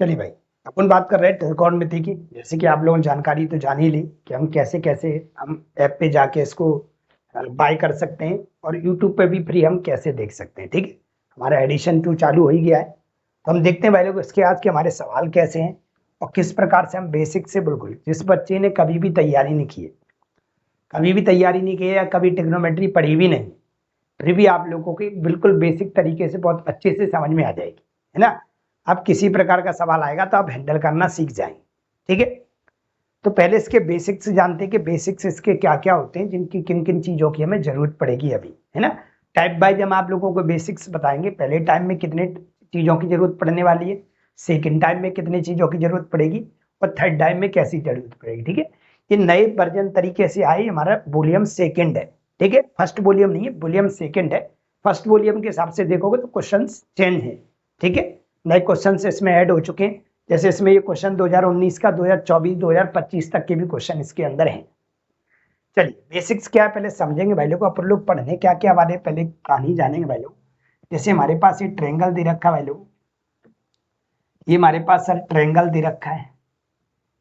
चलिए भाई, अपन बात कर रहे हैं त्रिकोणमिति की। जैसे कि आप लोगों ने जानकारी तो जान ही ली कि हम कैसे कैसे हम ऐप पे जाके इसको बाय कर सकते हैं और यूट्यूब पे भी फ्री हम कैसे देख सकते हैं। ठीक है, हमारा एडिशन 2 चालू हो ही गया है। तो हम देखते हैं भाई लोग इसके आज के हमारे सवाल कैसे हैं और किस प्रकार से हम बेसिक से, बिल्कुल जिस बच्चे ने कभी भी तैयारी नहीं की है, कभी भी तैयारी नहीं की है या कभी ट्रिग्नोमेट्री पढ़ी भी नहीं, फिर भी आप लोगों की बिल्कुल बेसिक तरीके से बहुत अच्छे से समझ में आ जाएगी, है ना। अब किसी प्रकार का सवाल आएगा तो आप हैंडल करना सीख जाएंगे। ठीक है, तो पहले इसके बेसिक्स जानते हैं कि बेसिक्स इसके क्या क्या होते हैं, जिनकी किन किन चीजों की हमें जरूरत पड़ेगी अभी, है ना। टाइप वाइज हम आप लोगों को बेसिक्स बताएंगे। पहले टाइम में कितने चीजों की जरूरत पड़ने वाली है, सेकेंड टाइम में कितनी चीजों की जरूरत पड़ेगी और थर्ड टाइम में कैसी जरूरत पड़ेगी। ठीक है, ये नए वर्जन तरीके से आए, हमारा वॉल्यूम सेकेंड है। ठीक है, फर्स्ट वॉल्यूम नहीं है, वॉल्यूम सेकेंड है। फर्स्ट वॉल्यूम के हिसाब से देखोगे तो क्वेश्चन चेंज है। ठीक है, नए क्वेश्चन इसमें ऐड हो चुके हैं। जैसे इसमें ये क्वेश्चन 2019 का 2024 2025 तक के भी क्वेश्चन इसके अंदर हैं। चलिए बेसिक्स क्या है पहले समझेंगे भाई लोग। अपन लोग पढ़ने क्या क्या वाले पहले कहानी जानेंगे भाई लोग। जैसे हमारे पास ये ट्रायंगल दे रखा है भाई लोग, ये हमारे पास सर ट्रायंगल दे रखा है।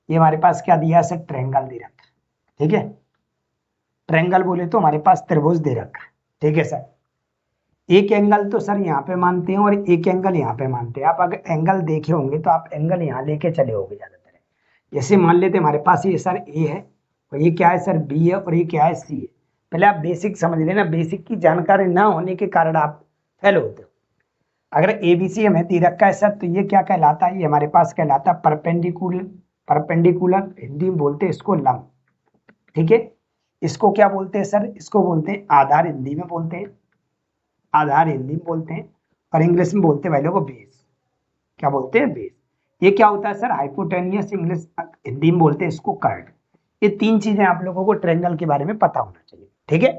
ये हमारे पास क्या दिया है सर, ट्रायंगल दे रखा है। ठीक है, ट्रायंगल बोले तो हमारे पास त्रिभुज दे रखा है। ठीक है सर, एक एंगल तो सर यहाँ पे मानते हैं और एक एंगल यहाँ पे मानते हैं। आप अगर एंगल देखे होंगे तो आप एंगल यहाँ लेके चले होंगे ज्यादातर। जैसे मान लेते हमारे पास ये सर ए है और ये क्या है सर बी है और ये क्या है सी है। पहले आप बेसिक समझ लेना, बेसिक की जानकारी ना होने के कारण आप फेल होते हो। अगर एबीसी हमें दे रखा है सर तो ये क्या कहलाता है, ये हमारे पास कहलाता है परपेंडिकुलर। परपेंडिकुलर हिंदी में बोलते हैं इसको लंब। ठीक है, इसको क्या बोलते हैं सर, इसको बोलते हैं आधार, हिंदी में बोलते हैं आधार, हिंदी में बोलते हैं। और इंग्लिश में बोलते हैं भाई लोगों बेस। क्या बोलते हैं, बेस। ये क्या होता है सर, हाइपोटेनियस, इंग्लिश हिंदी में बोलते हैं इसको कर्ड। ये तीन चीजें आप लोगों को ट्रायंगल के बारे में पता होना चाहिए। ठीक है,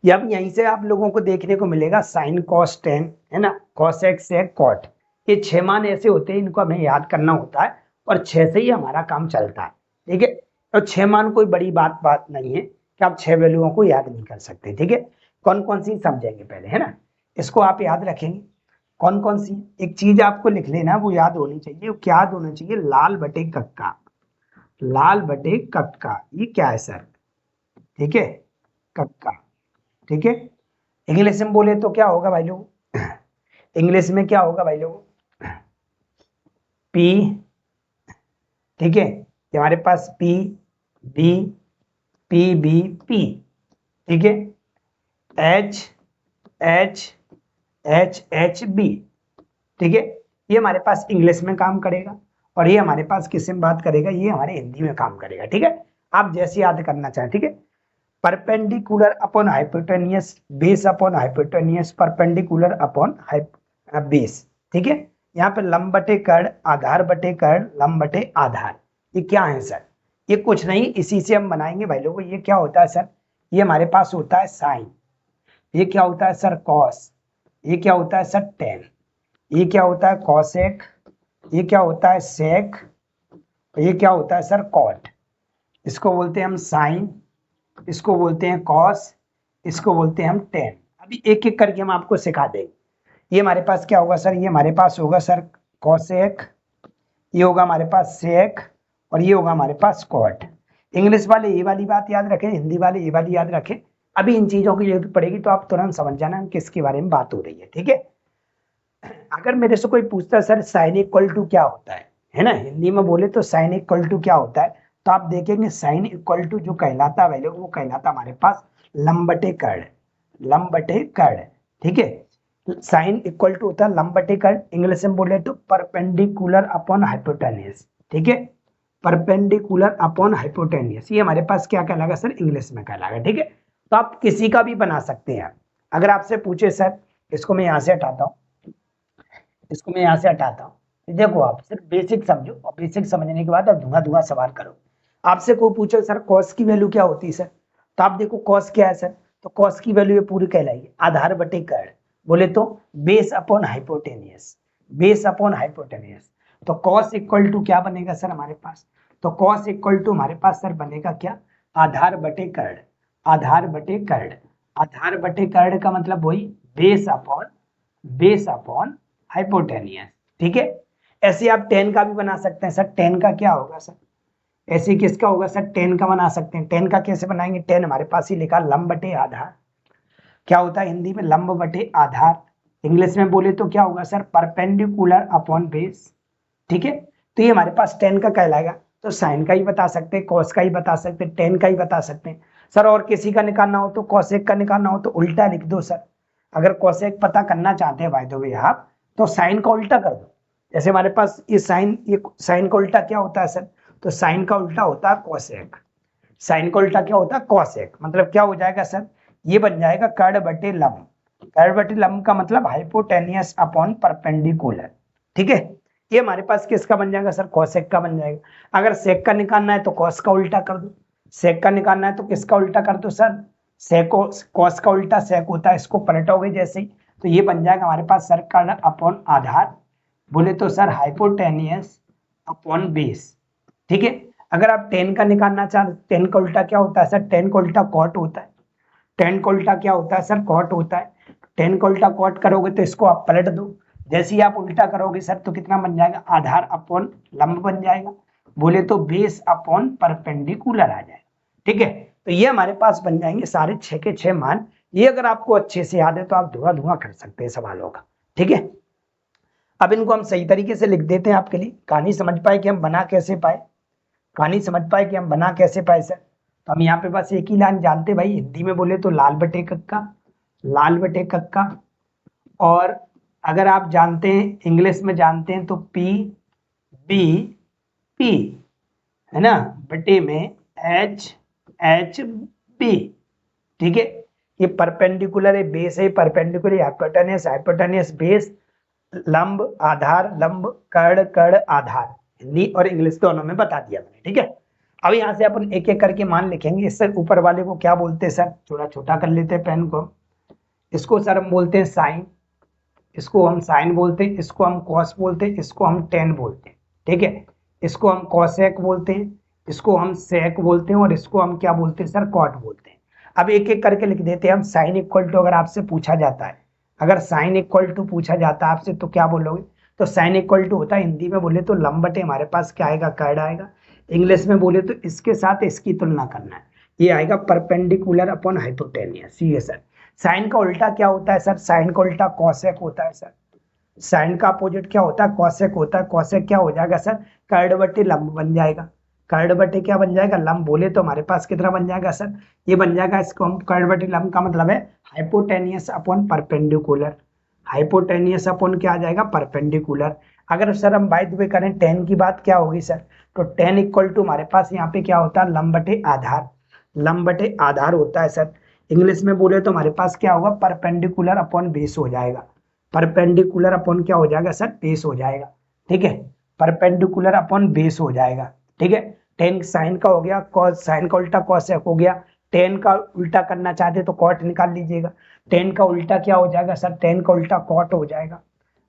अब यहीं से आप लोगों को देखने को मिलेगा साइन कॉस टेन, है ना, कॉस एक्स सेक कॉट। ये 6 मान ऐसे होते हैं, इनको हमें याद करना होता है और 6 से ही हमारा काम चलता है। ठीक है, और 6 मान कोई बड़ी बात नहीं है कि आप 6 वैल्यूओं को याद नहीं कर सकते। ठीक है, कौन कौन सी समझेंगे पहले, है ना। इसको आप याद रखेंगे कौन कौन सी। एक चीज आपको लिख लेना, वो याद होनी चाहिए। वो क्या याद होना चाहिए, लाल बटे कक्का। लाल बटे कक्का, ये क्या है सर, ठीक है, कक्का। ठीक है, इंग्लिश में बोले तो क्या होगा भाई लोग, इंग्लिश में क्या होगा भाई लोग, पी। ठीक है, ये हमारे पास P B, P B P. ठीक है, H H H H B. ठीक है, ये हमारे पास इंग्लिश में काम करेगा और ये हमारे पास किस में बात करेगा, ये हमारे हिंदी में काम करेगा। ठीक है, आप जैसे याद करना चाहें। ठीक है, perpendicular upon hypotenuse, base upon hypotenuse, perpendicular upon base. ठीक है, यहाँ पे लंब बटे कर्ण, आधार बटे कर्ण, लंब बटे आधार। ये क्या है सर, ये कुछ नहीं, इसी से हम बनाएंगे भाई लोगों। ये क्या होता है सर, ये हमारे पास होता है साइन। ये क्या होता है सर, कॉस। ये क्या होता है सर, टेन। ये क्या होता है कॉसेक। ये क्या होता है सेक। ये क्या होता है सर, कॉट। इसको बोलते हैं हम साइन, इसको बोलते हैं कॉस, इसको बोलते हैं हम टेन। अभी एक एक करके हम आपको सिखा देंगे। ये हमारे पास क्या होगा सर, ये हमारे पास होगा सर कॉसेक, ये होगा हमारे पास सेक और ये होगा हमारे पास कॉट। इंग्लिश वाले ये वाली बात याद रखें, हिंदी वाले ये वाली याद रखें। अभी इन चीजों की जरूरत पड़ेगी तो आप तुरंत समझ जाना किसके बारे में बात हो रही है। ठीक है, अगर मेरे से कोई पूछता है सर साइन इक्वल टू क्या होता है ना, हिंदी में बोले तो साइन इक्वल टू क्या होता है, तो आप देखेंगे साइन इक्वल टू जो कहलाता है वैल्यू, वो कहलाता हमारे पास लंब बटे कर्ण। लंब बटे कर्ण। ठीक है, साइन इक्वल टू होता है लंब बटे कर्ण। इंग्लिश में बोले तो परपेंडिकुलर अपॉन हाइपोटेनियस। ठीक है, परपेंडिकुलर अपॉन हाइपोटेनियस, ये हमारे पास क्या कहलाएगा सर, इंग्लिश में कहलाएगा। ठीक है, तो आप किसी का भी बना सकते हैं। अगर आपसे पूछे सर, इसको मैं यहाँ से हटाता हूँ, इसको मैं यहाँ से हटाता हूँ। देखो आप सिर्फ बेसिक समझो और बेसिक समझने के बाद आप धुआं धुआं सवाल करो। आपसे कोई पूछो सर कॉस की वैल्यू क्या होती है सर, तो आप देखो कॉस क्या है सर, तो कॉस की वैल्यू ये पूरी कहलाएगी आधार बटे कर्ण, बोले तो base upon hypotenuse. Base upon hypotenuse, तो कॉस इक्वल टू क्या बनेगा सर हमारे पास, तो कॉस इक्वल टू हमारे पास सर बनेगा क्या, आधार बटे कर्ण। आधार बटे कर्ण, आधार बटे कर्ण का मतलब वही बेस अपॉन हाइपोटेनियस। ठीक है, ऐसे आप टेन का भी बना सकते हैं सर। टेन का क्या होगा सर, ऐसे किसका होगा सर, टेन का बना सकते हैं। टेन का कैसे बनाएंगे, टेन हमारे पास ही लिखा लंब बटे आधार, क्या होता है हिंदी में लंब बटे आधार, इंग्लिश में बोले तो क्या होगा सर, परपेंडिकुलर अपॉन बेस। ठीक है, तो ये हमारे पास टेन का कहलाएगा। तो साइन का ही बता सकते हैं, कॉस का ही बता सकते हैं, टेन का ही बता सकते हैं सर। और किसी का निकालना हो तो कॉसेक का निकालना हो तो उल्टा लिख दो सर। अगर कॉसेक पता करना चाहते हैं बाय द वे आप, तो साइन का उल्टा कर दो। जैसे हमारे पास ये साइन का उल्टा क्या होता है सर, तो साइन का उल्टा होता है कॉसेक। साइन का उल्टा क्या होता है, कॉसेक। मतलब क्या हो जाएगा सर, ये बन जाएगा कर्ण बटे लंब। कर्ण बटे लंब का मतलब हाइपोटेनियस अपॉन परपेंडिकुलर। ठीक है, ये हमारे पास किसका बन जाएगा सर, कॉसेक का बन जाएगा। अगर सेक का निकालना है तो कॉस का उल्टा कर दो, सेक का निकालना है तो किसका उल्टा कर दो सर, सेको, कॉस का उल्टा सेक होता है, इसको पलटोगे जैसे ही तो ये बन जाएगा हमारे पास सर कर्ण अपॉन आधार, बोले तो सर हाइपोटेनियस अपॉन बेस। ठीक है, अगर आप टेन का निकालना चाहते, टेन का उल्टा क्या होता है सर, टेन का उल्टा कॉट होता है। टेन का उल्टा क्या होता है सर, कॉट होता है। टेन का उल्टा कॉट करोगे तो इसको आप पलट दो, जैसे ही आप उल्टा करोगे सर तो कितना बन जाएगा, आधार अपॉन लंब बन जाएगा, बोले तो बेस अपॉन परपेंडिकुलर आ जाएगा। ठीक है, तो ये हमारे पास बन जाएंगे सारे 6 के 6 मान। ये अगर आपको अच्छे से याद है तो आप धुआं धुआं कर सकते हैं सवालों का। ठीक है, अब इनको हम सही तरीके से लिख देते हैं आपके लिए, कहानी समझ पाए कि हम बना कैसे पाए, कहानी समझ पाए कि हम बना कैसे पाए सर। तो हम यहाँ पे बस एक ही लाइन जानते भाई, हिंदी में बोले तो लाल बटे कक्का, लाल बटे कक्का। और अगर आप जानते हैं इंग्लिश में जानते हैं तो पी बी पी, है ना, बटे में एच एच बी। ठीक है, ये परपेंडिकुलर है, बेस है, परपेंडिकुलर हाइपोटेनियस, हाइपोटेनियस बेस, लंब आधार, लंब कर्ण, कर्ण आधार। हिंदी और इंग्लिश दोनों में बता दिया मैंने। ठीक है, अब यहाँ से अपन एक एक करके मान लिखेंगे। इससे ऊपर वाले को क्या बोलते हैं सर, थोड़ा छोटा कर लेते हैं पेन को। इसको सर हम बोलते हैं साइन, इसको हम साइन बोलते हैं, इसको हम कॉस बोलते हैं, इसको हम टेन बोलते हैं। ठीक है, इसको हम कॉसेक बोलते हैं, इसको हम सेक बोलते हैं, और इसको हम क्या बोलते हैं सर, कॉट बोलते हैं। अब एक एक करके लिख देते हैं हम। साइन इक्वल टू अगर आपसे पूछा जाता है, अगर साइन इक्वल टू पूछा जाता है आपसे तो क्या बोलोगे, तो साइन इक्वल टू होता है हिंदी में बोले तो लंब बटे हमारे पास क्या आएगा, कर्ण आएगा। इंग्लिश में बोले तो इसके साथ इसकी तुलना करना है, ये आएगा परपेंडिकुलर अपॉन हाइपोटेनियस। ये सर साइन का उल्टा क्या होता है सर, साइन का उल्टा कॉसेक होता है सर। साइन का अपोजिट क्या होता है, कॉसेक होता है। कॉसेक क्या हो जाएगा सर, कर्ण बटे लंब बन जाएगा। कर्ण बटे क्या बन जाएगा, लंब। बोले तो हमारे पास कितना बन जाएगा सर, ये बन जाएगा, इसको हम कर्ण बटे लंब का मतलब है hypotenuse upon perpendicular. Hypotenuse upon क्या आ जाएगा, परपेंडिकुलर। अगर सर हम बाय द वे करें टेन की बात, क्या होगी सर, तो टेन इक्वल टू हमारे पास यहाँ पे क्या होता है, लंब बटे आधार। लंब बटे आधार होता है सर। इंग्लिश में बोले तो हमारे पास क्या होगा, परपेंडिकुलर अपॉन बेस हो जाएगा। परपेंडिकुलर अपॉन क्या हो जाएगा सर, बेस हो जाएगा। ठीक है, परपेंडिकुलर अपॉन बेस हो जाएगा। ठीक है, टेन साइन का हो गया, कॉस, साइन का उल्टा कॉसेक हो गया। टेन का उल्टा करना चाहते तो कॉट निकाल लीजिएगा। टेन का उल्टा क्या हो जाएगा सर, टेन का उल्टा कॉट हो जाएगा।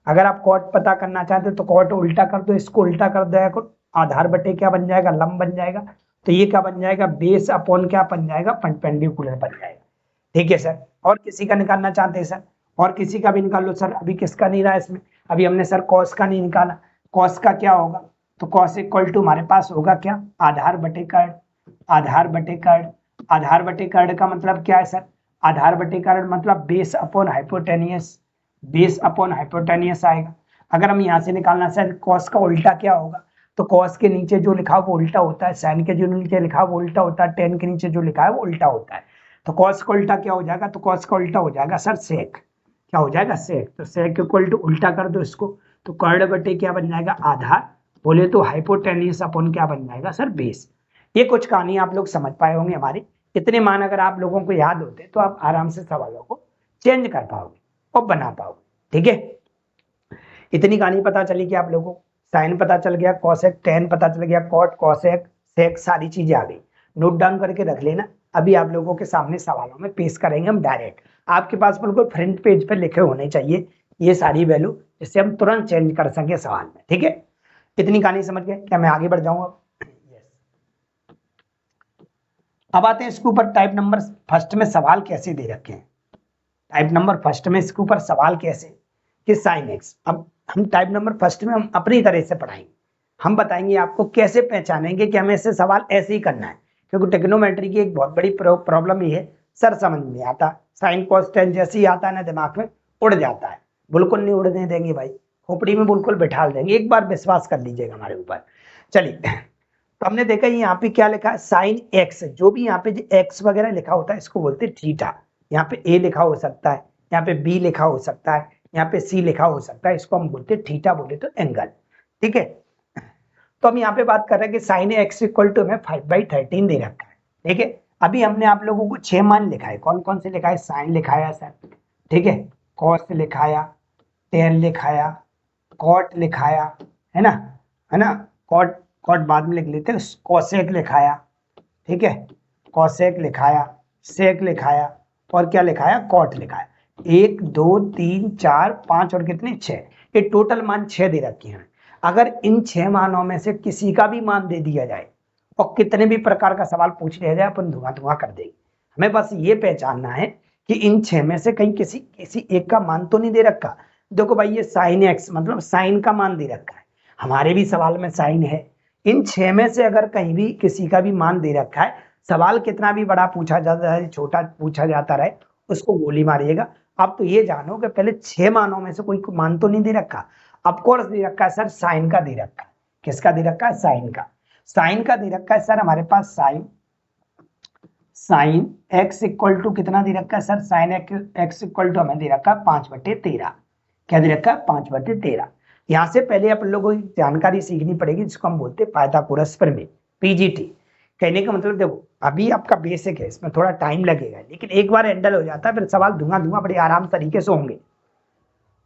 अगर आप कॉट पता करना चाहते तो कॉट उल्टा कर दो, इसको उल्टा कर दो, आधार बटे क्या बन जाएगा, लंब बन जाएगा। तो ये क्या बन जाएगा, बेस अपॉन क्या बन जाएगा, परपेंडिकुलर बन जाएगा। ठीक है सर, और किसी का निकालना चाहते हैं सर, और किसी का भी निकाल लो सर। अभी किसका नहीं रहा इसमें, अभी हमने सर कॉस का नहीं निकाला। कॉस का क्या होगा, तो कॉस इक्वल टू हमारे पास होगा क्या, आधार बटे कर्ण। आधार बटे कर्ण, आधार बटे कर्ण का मतलब क्या है सर, आधार बटे कर्ण मतलब base upon hypotenuse. Base upon hypotenuse आएगा। अगर हम यहाँ से निकालना सर कॉस का उल्टा क्या होगा, तो कॉस के नीचे जो लिखा वो उल्टा होता है, साइन के जो नीचे लिखा वो उल्टा होता है, टेन के नीचे जो लिखा है वो उल्टा होता है। तो कॉस का उल्टा क्या हो जाएगा, तो कॉस का उल्टा हो जाएगा सर सेक। क्या हो जाएगा, सेक। तो सेक इक्वल टू उल्टा कर दो इसको, तो कर्ण बटे क्या बन जाएगा, आधार। बोले तो हाइपोटेनियस अपॉन क्या बन जाएगा सर, बेस। ये कुछ कहानी आप लोग समझ पाए होंगे हमारी। इतने मान अगर आप लोगों को याद होते तो आप आराम से सवालों को चेंज कर पाओगे और बना पाओगे। ठीक है, इतनी कहानी पता चली कि आप लोगों को साइन पता चल गया, कॉसेक, टेन पता चल गया, कॉट, कॉसेक, सेक, सारी चीजें आ गई। नोट डाउन करके रख लेना। अभी आप लोगों के सामने सवालों में पेश करेंगे हम डायरेक्ट। आपके पास बिल्कुल फ्रंट पेज पर लिखे होने चाहिए ये सारी वैल्यू, जिससे हम तुरंत चेंज कर सके सवाल में। ठीक है, इतनी कहानी समझ गए, क्या मैं आगे बढ़ जाऊंगा। अब आते हैं इसके ऊपर टाइप नंबर फर्स्ट में सवाल कैसे दे रखे हैं। टाइप नंबर फर्स्ट में इसके ऊपर सवाल कैसे कि साइन एक्स। अब हम टाइप नंबर फर्स्ट में हम अपनी तरह से पढ़ाएंगे। हम बताएंगे आपको कैसे पहचानेंगे कि हमें ऐसे सवाल ऐसे ही करना है, क्योंकि टेक्नोमेट्री की एक बहुत बड़ी प्रॉब्लम ये है, सर समझ नहीं आता, साइन कॉस टेन जैसे ही आता है ना दिमाग में उड़ जाता है। बिल्कुल नहीं उड़ने देंगे भाई, खोपड़ी में बिल्कुल बिठा देंगे, एक बार विश्वास कर लीजिएगा हमारे ऊपर। चलिए, तो हमने देखा यहाँ पे क्या लिखा है, साइन एक्स। जो भी यहाँ पे एक्स वगैरह लिखा होता है इसको बोलते हैं थीटा। यहाँ पे ए लिखा हो सकता है, यहाँ पे बी लिखा हो सकता है, यहाँ पे सी लिखा हो सकता है, इसको हम बोलते हैं थीटा, बोले तो एंगल। ठीक है, तो हम यहाँ पे बात कर रहे हैं कि साइन एक्स इक्वल टू हमें 5/13 दे रखा है। ठीक है, अभी हमने आप लोगों को 6 मान लिखा है। कौन कौन से लिखा है, साइन लिखाया सर, ठीक है, कॉस लिखाया, टेन लिखाया, कॉट लिखाया, है ना, कॉट कॉट बाद में लिख लेते हैं, कॉसेक लिखाया, ठीक है, कॉसेक लिखाया, सेक लिखाया, और क्या लिखाया, कॉट लिखाया। 1 2 3 4 5 और कितने 6, ये टोटल मान 6 दे रखे हैं। अगर इन 6 मानों में से किसी का भी मान दे दिया जाए और कितने भी प्रकार का सवाल पूछ लिया जाए, अपन धुआं धुआं कर देंगे। हमें बस ये पहचानना है कि इन 6 में से कहीं किसी एक का मान तो नहीं दे रखा। देखो भाई, ये साइन एक्स मतलब साइन का मान दे रखा है, हमारे भी सवाल में साइन है। इन 6 में से अगर कहीं भी किसी का भी मान दे रखा है, सवाल कितना भी बड़ा पूछा जाता है, छोटा पूछा जाता रहे, उसको गोली मारिएगा। अब तो ये जानो कि पहले 6 मानों में से कोई मान तो नहीं दे रखा। ऑफकोर्स दे रखा है सर, साइन का दे रखा है। किसका दे रखा है, साइन का। साइन का दे रखा है सर हमारे पास, साइन एक्स इक्वल टू कितना दे रखा है sir, sine x equal to हमें दे रखा है 5/13। क्या दे रखा है, 5/13। यहां से पहले आप लोगों को जानकारी सीखनी पड़ेगी, जिसको हम बोलते हैं पाइथागोरस प्रमेय, पीजीटी। कहने का मतलब देखो, अभी आपका बेसिक है, इसमें थोड़ा टाइम लगेगा, लेकिन एक बार हैंडल हो जाता है फिर सवाल धुआं धुआं बड़े आराम तरीके से होंगे।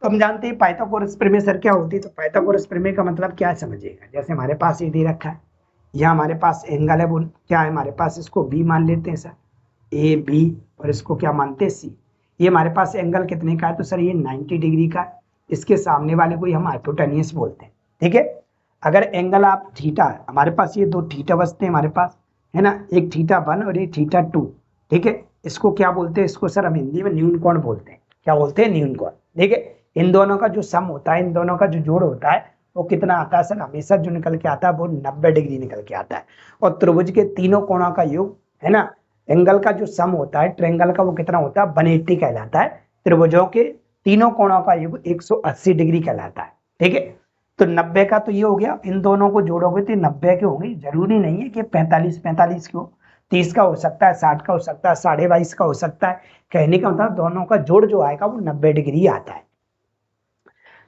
तो हम जानते हैं पाइथागोरस प्रमेय सर क्या होती है। तो पाइथागोरस प्रमेय का मतलब क्या समझिएगा, जैसे हमारे पास ये दे रखा है, यह हमारे पास एंगल है, बोल क्या है हमारे पास, इसको बी मान लेते हैं सर, ए बी, और इसको क्या मानते हैं, सी। ये हमारे पास एंगल कितने का है, तो सर ये 90 डिग्री का है। इसके सामने वाले को हम हाइपोटेन्यूस बोलते हैं। ठीक है, अगर एंगल आप थीटा, हमारे पास ये 2 थीटा बचते हैं हमारे पास, है ना, एक θ1 और एक θ2। ठीक है, इसको क्या बोलते हैं, इसको सर हम हिंदी में न्यून कोण बोलते हैं। क्या बोलते हैं, न्यून कोण। ठीक है, इन दोनों का जो सम होता है, इन दोनों का जो जोड़ होता है, वो कितना आता है सर, हमेशा जो निकल के आता है वो 90 डिग्री निकल के आता है। और त्रिभुज के तीनों कोणों का योग, है ना, एंगल का जो सम होता है ट्रायंगल का, वो कितना होता है, 180 कहलाता है। त्रिभुजों के तीनों कोणों का योग 180 डिग्री कहलाता है। ठीक है, तो 90 का तो ये हो गया, इन दोनों को जोड़ोगे तो 90 के होंगे। जरूरी नहीं है कि 45 के हो, 30 का हो सकता है, 60 का हो सकता है, 22.5 का हो सकता है। कहने का मतलब दोनों का जोड़ जो आएगा वो 90 डिग्री आता है।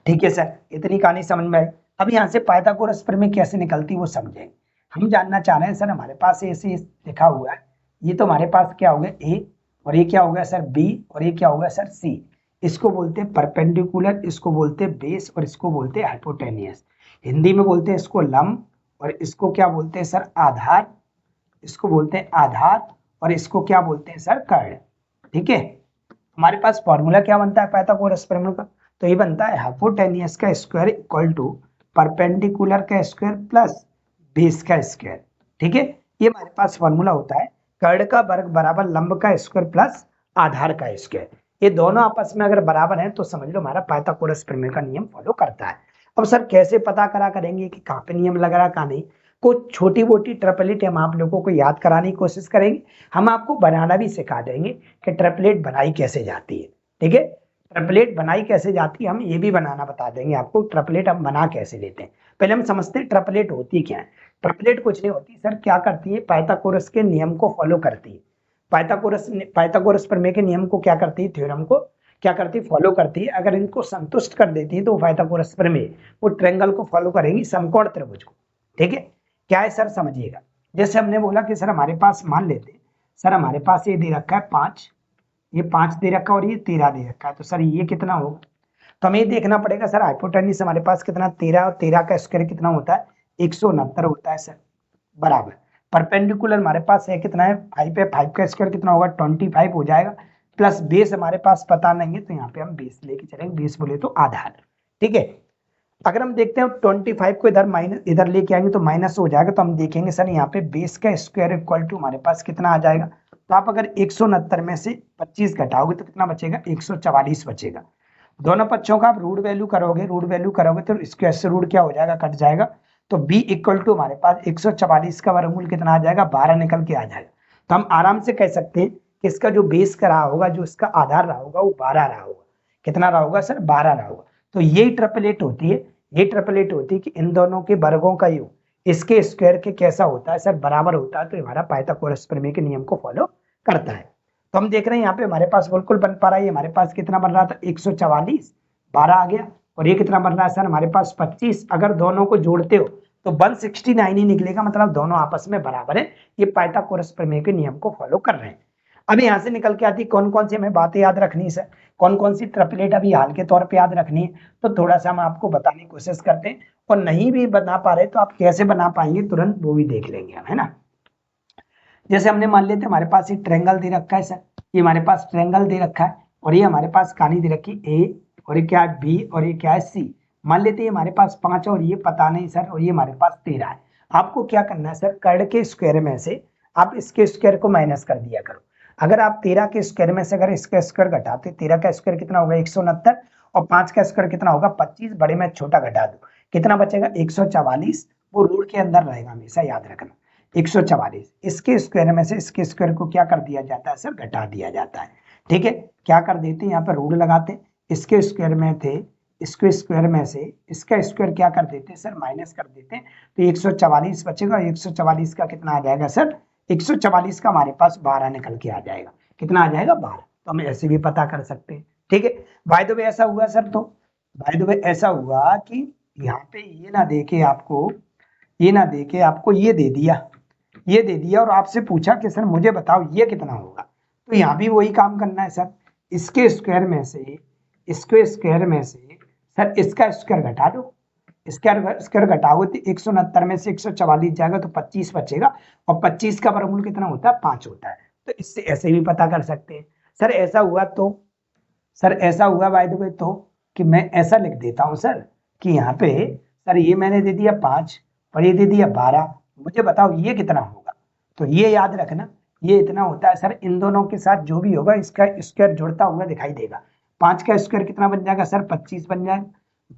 ठीक है सर, इतनी कहानी समझ में आई। अब यहाँ से पाइथागोरस प्रमेय कैसे निकलती वो समझेंगे। हम जानना चाह रहे हैं सर, हमारे पास ऐसे लिखा हुआ है, ये तो हमारे पास क्या हो गया ए, और ये क्या हो गया सर बी, और ये क्या हो गया सर सी। इसको बोलते हैं परपेंडिकुलर, इसको बोलते हैं बेस, और इसको बोलते हैं हाइपोटेनियस। हिंदी में बोलते हैं इसको लंब, और इसको क्या बोलते हैं सर, आधार। इसको बोलते हैं आधार, और इसको क्या बोलते हैं सर, कर्ण। ठीक है, हमारे पास फॉर्मूला क्या बनता है पाइथागोरस प्रमेय का, तो ये बनता है हाइपोटेनियस का स्क्वायर इक्वल टू परपेंडिकुलर का स्क्वायर प्लस बेस का स्क्वायर। ठीक है, ये हमारे पास फॉर्मूला होता है। कर्ण का वर्ग बराबर लंब का स्क्वायर प्लस आधार का स्क्वायर। ये दोनों आपस में अगर बराबर हैं तो समझ लो हमारा पाइथागोरस प्रमेय का नियम फॉलो करता है। अब सर कैसे पता करा करेंगे कि कहाँ पे नियम लग रहा कहाँ नहीं, कुछ छोटी मोटी ट्रिपलेट हम आप लोगों को याद कराने की कोशिश करेंगे। हम आपको बनाना भी सिखा देंगे कि ट्रिपलेट बनाई कैसे जाती है। ठीक है, ट्रिपलेट बनाई कैसे जाती है हम ये भी बनाना बता देंगे आपको। ट्रिपलेट हम बना कैसे लेते हैं, पहले हम समझते हैं ट्रिपलेट होती क्या है। ट्रिपलेट कुछ नहीं होती सर, क्या करती है, पाइथागोरस के नियम को फॉलो करती है। पाइथागोरस प्रमेय के नियम को क्या करती है, थ्योरम को क्या करती है, फॉलो करती है। अगर इनको संतुष्ट कर देती है तो पाइथागोरस प्रमेय वो ट्रायंगल को फॉलो करेगी, समकोण त्रिभुज को। ठीक है, क्या है सर समझिएगा। जैसे हमने बोला कि सर हमारे पास मान लेते हैं, सर हमारे पास ये दे रखा है 5, ये 5 दे रखा है और ये 13 दे रखा है, तो सर ये कितना होगा। तो हमें देखना पड़ेगा सर हाइपोटेन्यूस हमारे पास कितना 13, और 13 का स्क्वायर कितना होता है 169 होता है सर, बराबर। परपेंडिकुलर हमारे पास है कितना है 5 है, 5 का स्क्वायर कितना होगा 25 हो जाएगा, प्लस बेस हमारे पास पता नहीं है तो यहाँ पे हम बेस लेके चलेंगे, बेस बोले तो आधार। ठीक है, अगर हम देखते हैं 25 को इधर माइनस इधर लेके आएंगे तो माइनस हो जाएगा, तो हम देखेंगे सर यहाँ पे बेस का स्क्वायर इक्वल टू हमारे पास कितना आ जाएगा। तो आप अगर 169 में से 25 घटाओगे तो कितना बचेगा 144 बचेगा। दोनों पक्षों का आप रूट वैल्यू करोगे तो स्क्वायर से रूट क्या हो जाएगा, कट जाएगा। तो b इक्वल टू हमारे पास 144 का वर्गमूल कितना आ जाएगा, 12 निकल के आ जाएगा। तो हम आराम से कह सकते हैं कि इसका जो बेस का रहा होगा, जो इसका आधार रहा होगा, वो 12 रहा होगा। कितना रहा होगा सर, 12 रहा होगा। तो ये ट्रिपलेट होती है, ये ट्रिपलेट होती है कि इन दोनों के वर्गों का योग इसके स्क्वायर के कैसा होता है सर, बराबर होता है। तो हमारा पाइथागोरस प्रमेय के नियम को फॉलो करता है। तो हम देख रहे हैं यहाँ पे हमारे पास बिल्कुल बन पा रहा है। हमारे पास कितना बन रहा था, 144, 12 आ गया। और ये कितना बन रहा है सर हमारे पास 25। अगर दोनों को जोड़ते हो तो 169 ही निकलेगा, मतलब दोनों आपस में बराबर है। ये पाइथागोरस प्रमेय के नियम को फॉलो कर रहे हैं। अब यहाँ से निकल के आती कौन कौन सी हमें बातें याद रखनी है सर, कौन कौन सी ट्रिपलेट अभी हाल के तौर पे याद रखनी है। तो थोड़ा सा हम आपको बताने की कोशिश करते हैं, और नहीं भी बना पा रहे तो आप कैसे बना पाएंगे तुरंत वो भी देख लेंगे हम, है ना। जैसे हमने मान लेते हमारे पास ये ट्रायंगल दे रखा है सर, ये हमारे पास ट्रायंगल दे रखा है, और ये हमारे पास कहानी दे रखी ए, और ये क्या है बी, और ये क्या है सी। मान लेते हैं हमारे पास 5 और ये पता नहीं सर, और ये हमारे पास 13 है। आपको क्या करना है सर, कर्ण के स्क्वायर में से आप इसके स्क्वायर को माइनस कर दिया करो। अगर आप 13 के स्क्वायर में से अगर इसका स्क्वायर घटाते, 13 का स्क्वायर कितना होगा 169, और 5 का स्क्वायर कितना होगा 25, बड़े में छोटा घटा दो, कितना बचेगा 144। वो रूट के अंदर रहेगा, हमेशा याद रखना 144। इसके स्क्वायर में से इसके स्क्वायर को क्या कर दिया जाता है सर, घटा दिया जाता है। ठीक है, क्या कर देते हैं यहाँ पर रूट लगाते, इसके स्क्वायर में थे, इसके स्क्वायर में से इसका स्क्वायर क्या कर देते हैं सर, माइनस कर देते हैं। तो 144 बचेगा, 144 का कितना आ जाएगा सर, 144 का हमारे पास 12 निकल के आ जाएगा। कितना आ जाएगा 12। तो हम ऐसे भी पता कर सकते हैं। ठीक है, बाय द वे ऐसा हुआ सर, तो बाय द वे ऐसा हुआ कि यहाँ पे ये ना देके आपको, ये ना देके आपको ये दे दिया, ये दे दिया, और आपसे पूछा कि सर मुझे बताओ ये कितना होगा। तो यहाँ भी वही काम करना है सर, इसके स्क्वायर में से, इसके स्क्वायर में से सर इसका स्क्वायर घटा दो, स्क्वायर घटाओगे तो 169 में से 144 जाएगा तो 25 बचेगा, और 25 का वर्गमूल कितना होता है 5 होता है। तो इससे ऐसे भी पता कर सकते हैं। सर ऐसा हुआ तो, सर ऐसा हुआ बाय द वे तो कि मैं ऐसा लिख देता हूं सर कि यहाँ पे सर ये मैंने दे दिया 5 और ये दे दिया 12, मुझे बताओ ये कितना होगा। तो ये याद रखना, ये इतना होता है सर। इन दोनों के साथ जो भी होगा इसका स्क्वायर जुड़ता हुआ दिखाई देगा। 5 का स्क्वायर कितना बन जाएगा सर 25 बन जाएगा,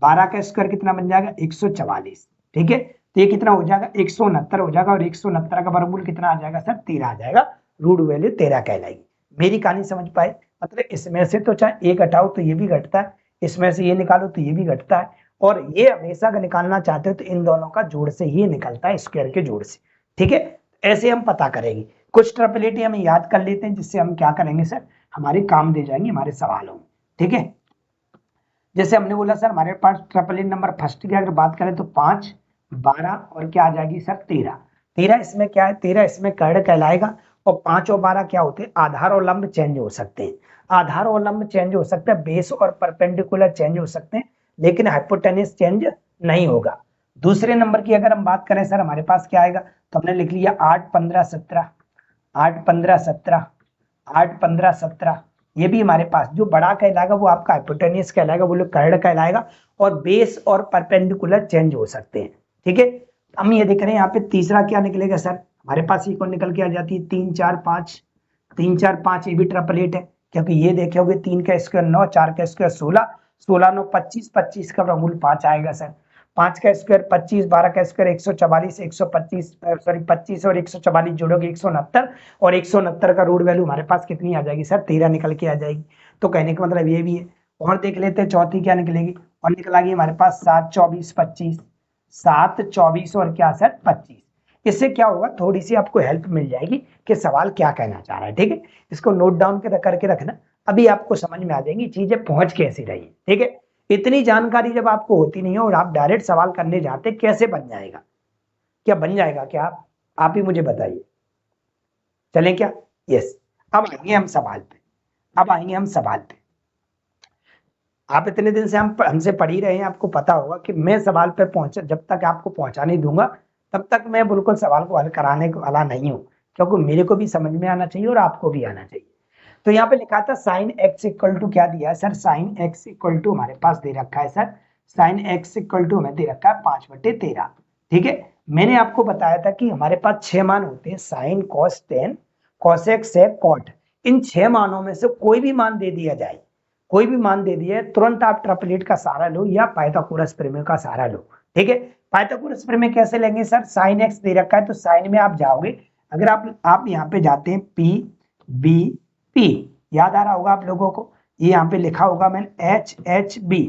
12 का स्क्वायर कितना बन जाएगा 144। ठीक है, तो ये कितना हो जाएगा 169 हो जाएगा, और 169 का वर्गमूल कितना आ जाएगा सर 13 आ जाएगा। रूट वैल्यू 13 कहलाएगी। मेरी कहानी समझ पाए, मतलब इसमें से तो चाहे एक घटाओ तो ये भी घटता है, इसमें से ये निकालो तो ये भी घटता है, और ये हमेशा का निकालना चाहते हो तो इन दोनों का जोड़ से ही निकलता है, स्क्वायर के जोड़ से। ठीक है, ऐसे हम पता करेंगे। कुछ ट्रिपलेटी हम याद कर लेते हैं, जिससे हम क्या करेंगे सर, हमारे काम दे जाएंगे हमारे सवालों में। ठीक है, जैसे हमने बोला सर हमारे पास ट्रिपलेट नंबर फर्स्ट की अगर बात करें तो 5, 12 और क्या आ जाएगी सर 13। 13 इसमें क्या है, 13 इसमें कर्ण कहलाएगा, और 5 और 12 क्या होते हैं, आधार और लंब चेंज हो सकते हैं। आधार और लंब चेंज हो सकते हैं, बेस और परपेंडिकुलर चेंज हो सकते हैं, लेकिन हाइपोटेन्यूज चेंज नहीं होगा। दूसरे नंबर की अगर हम बात करें सर हमारे पास क्या आएगा, तो हमने लिख लिया 8, 15, 17, 8, 15, 17, 8, 15, 17। ये भी हमारे पास जो बड़ा कहलाएगा वो आपका हाइपोटेन्यूज कहलाएगा, वो लोग कर्ण कहलाएगा, और बेस और परपेंडिकुलर चेंज हो सकते हैं। ठीक है, हम ये देख रहे हैं यहाँ पे तीसरा क्या निकलेगा सर, हमारे पास ये कौन निकल के आ जाती है 3, 4, 5, 3, 4, 5, ये भी ट्रिपलेट है, क्योंकि ये देखे होगे 3 का स्क्वायर 9, 4 का स्क्वायर 16, 16, 9, 25, 25 का वर्गमूल 5 आएगा सर। 5 का स्क्वायर 25, 12 का स्क्वायर 144, 125 सॉरी 25 और 144 जोड़ोगे 169, और 169 का रूट वैल्यू हमारे पास कितनी आ जाएगी सर 13 निकल के आ जाएगी। तो कहने का मतलब ये भी है। और देख लेते हैं चौथी क्या निकलेगी, और निकल आएगी हमारे पास 7, 24, 25, 7, 24 और क्या सर 25। इससे क्या होगा, थोड़ी सी आपको हेल्प मिल जाएगी कि सवाल क्या कहना चाह रहा है। ठीक है, इसको नोट डाउन करके रखना, अभी आपको समझ में आ जाएंगी चीजें पहुंच कैसे रही। ठीक है, इतनी जानकारी जब आपको होती नहीं है और आप डायरेक्ट सवाल करने जाते, कैसे बन जाएगा, क्या बन जाएगा क्या, आप ही मुझे बताइए। चलें क्या, यस। अब आएंगे हम सवाल पे, अब आएंगे हम सवाल पे। आप इतने दिन से हमसे पढ़ ही रहे हैं, आपको पता होगा कि मैं सवाल पे पहुंचा, जब तक आपको पहुंचा नहीं दूंगा तब तक मैं बिल्कुल सवाल को हल कराने वाला नहीं हूं, क्योंकि मेरे को भी समझ में आना चाहिए और आपको भी आना चाहिए। तो यहाँ पे लिखा था साइन एक्स इक्वल टू क्या दिया है sir, sine x equal to हमारे पास दे रखा है sir, sine x equal to हमें दे रखा है 5/13। ठीक है, मैंने आपको बताया था कि हमारे पास 6 मान होते हैं, साइन, कॉस, टेन, कॉसेक, सेक, कॉट। इन 6 मानों में से कोई भी मान दे दिया जाए, कोई भी मान दे दिया है, तुरंत आप ट्रिपलेट का सहारा लो या पाइथागोरस प्रमेय का सहारा लो। ठीक है, पाइथागोरस प्रमेय कैसे लेंगे सर? साइन एक्स दे रखा है तो साइन में आप जाओगे, अगर आप यहाँ पे जाते हैं पी बी पी, याद आ रहा होगा आप लोगों को, ये यहाँ पे लिखा होगा मैंने एच एच बी।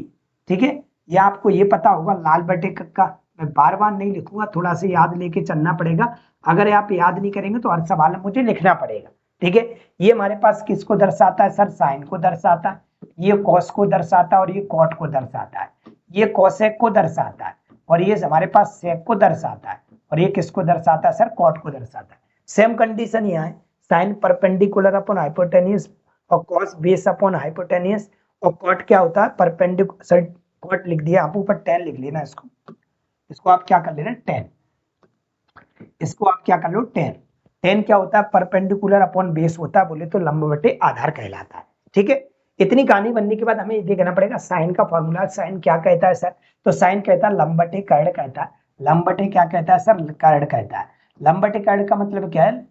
ठीक है, या आपको ये पता होगा लाल बटे का, मैं बार बार नहीं लिखूंगा, थोड़ा सा याद लेके चलना पड़ेगा, अगर आप याद नहीं करेंगे तो हर सवाल में मुझे लिखना पड़ेगा। ठीक है, ये हमारे पास किसको दर्शाता है सर? साइन को दर्शाता है, ये कॉस को दर्शाता है और ये कॉट को दर्शाता है, ये कोसेक को दर्शाता है और ये हमारे पास सेक को दर्शाता है, और ये किसको दर्शाता है सर? कॉट को दर्शाता है। सेम कंडीशन यहाँ है, साइन परपेंडिकुलर अपॉन हाइपोटेन्यूज और कॉस बेस अपॉन हाइपोटेन्यूज, और कॉट क्या होता है? परपेंडिकुलर। सर कॉट लिख दिया, आप ऊपर टेन लिख लेना, इसको आप क्या कर लेना? टेन, इसको आप क्या कर लो? टेन। टेन क्या होता है? परपेंडिकुलर अपॉन बेस होता है, बोले तो लंब बटे आधार कहलाता है। ठीक है, इतनी कहानी बनने के बाद हमें ये देखना पड़ेगा साइन का फॉर्मूला। साइन क्या कहता है सर? तो साइन कहता है लंब बटे कर्ण कहता है। लंब बटे क्या कहता है सर? कर्ण कहता है। लंब बटे कर्ण का मतलब क्या है?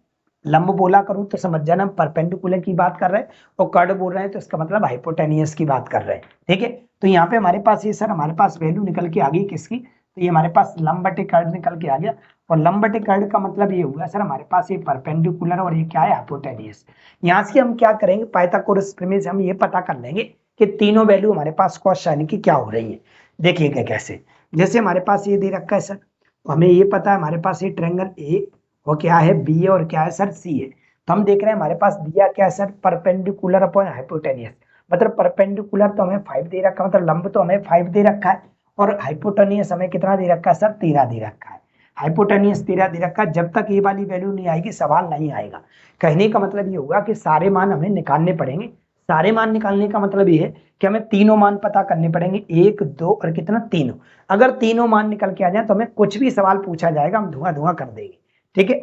लंब बोला करूं तो समझ जाना हम परपेंडिकुलर की बात कर रहे हैं, और कर्ण बोल रहे हैं तो इसका मतलब हाइपोटेनियस की बात कर रहे हैं। ठीक है, तो यहाँ पे हमारे पास ये सर, हमारे पास वैल्यू निकल के आ गई किसकी? तो ये हमारे पास लंब बटे कर्ण निकल के आ गया, और लंब बटे कर्ण का मतलब ये हुआ सर हमारे पास ये परपेंडिकुलर और ये क्या है? हाइपोटेनियस। यहाँ से हम क्या करेंगे? पाइथागोरस प्रमेय से हम ये पता कर लेंगे कि तीनों वैल्यू हमारे पास कॉस साइन की क्या हो रही है। देखिएगा कैसे, जैसे हमारे पास ये दे रखा है सर, हमें ये पता है हमारे पास ये ट्रायंगल ए और क्या है? बी है, और क्या है सर? सी है। तो हम देख रहे हैं हमारे पास दिया क्या है सर? परपेंडिकुलर अपॉन हाइपोटेनियस, मतलब परपेंडिकुलर तो हमें 5 दे रखा है, मतलब लंब तो हमें 5 दे रखा है, और हाइपोटेनियस हमें कितना दे रखा है सर? 13 दे रखा है। हाइपोटेनियस 13 दे रखा है। जब तक ये वाली वैल्यू नहीं आएगी सवाल नहीं आएगा। कहने का मतलब ये होगा कि सारे मान हमें निकालने पड़ेंगे। सारे मान निकालने का मतलब ये है कि हमें तीनों मान पता करने पड़ेंगे, 1 2 और कितना? तीनों। अगर तीनों मान निकल के आ जाए तो हमें कुछ भी सवाल पूछा जाएगा हम धुआं धुआं कर देंगे। ठीक है,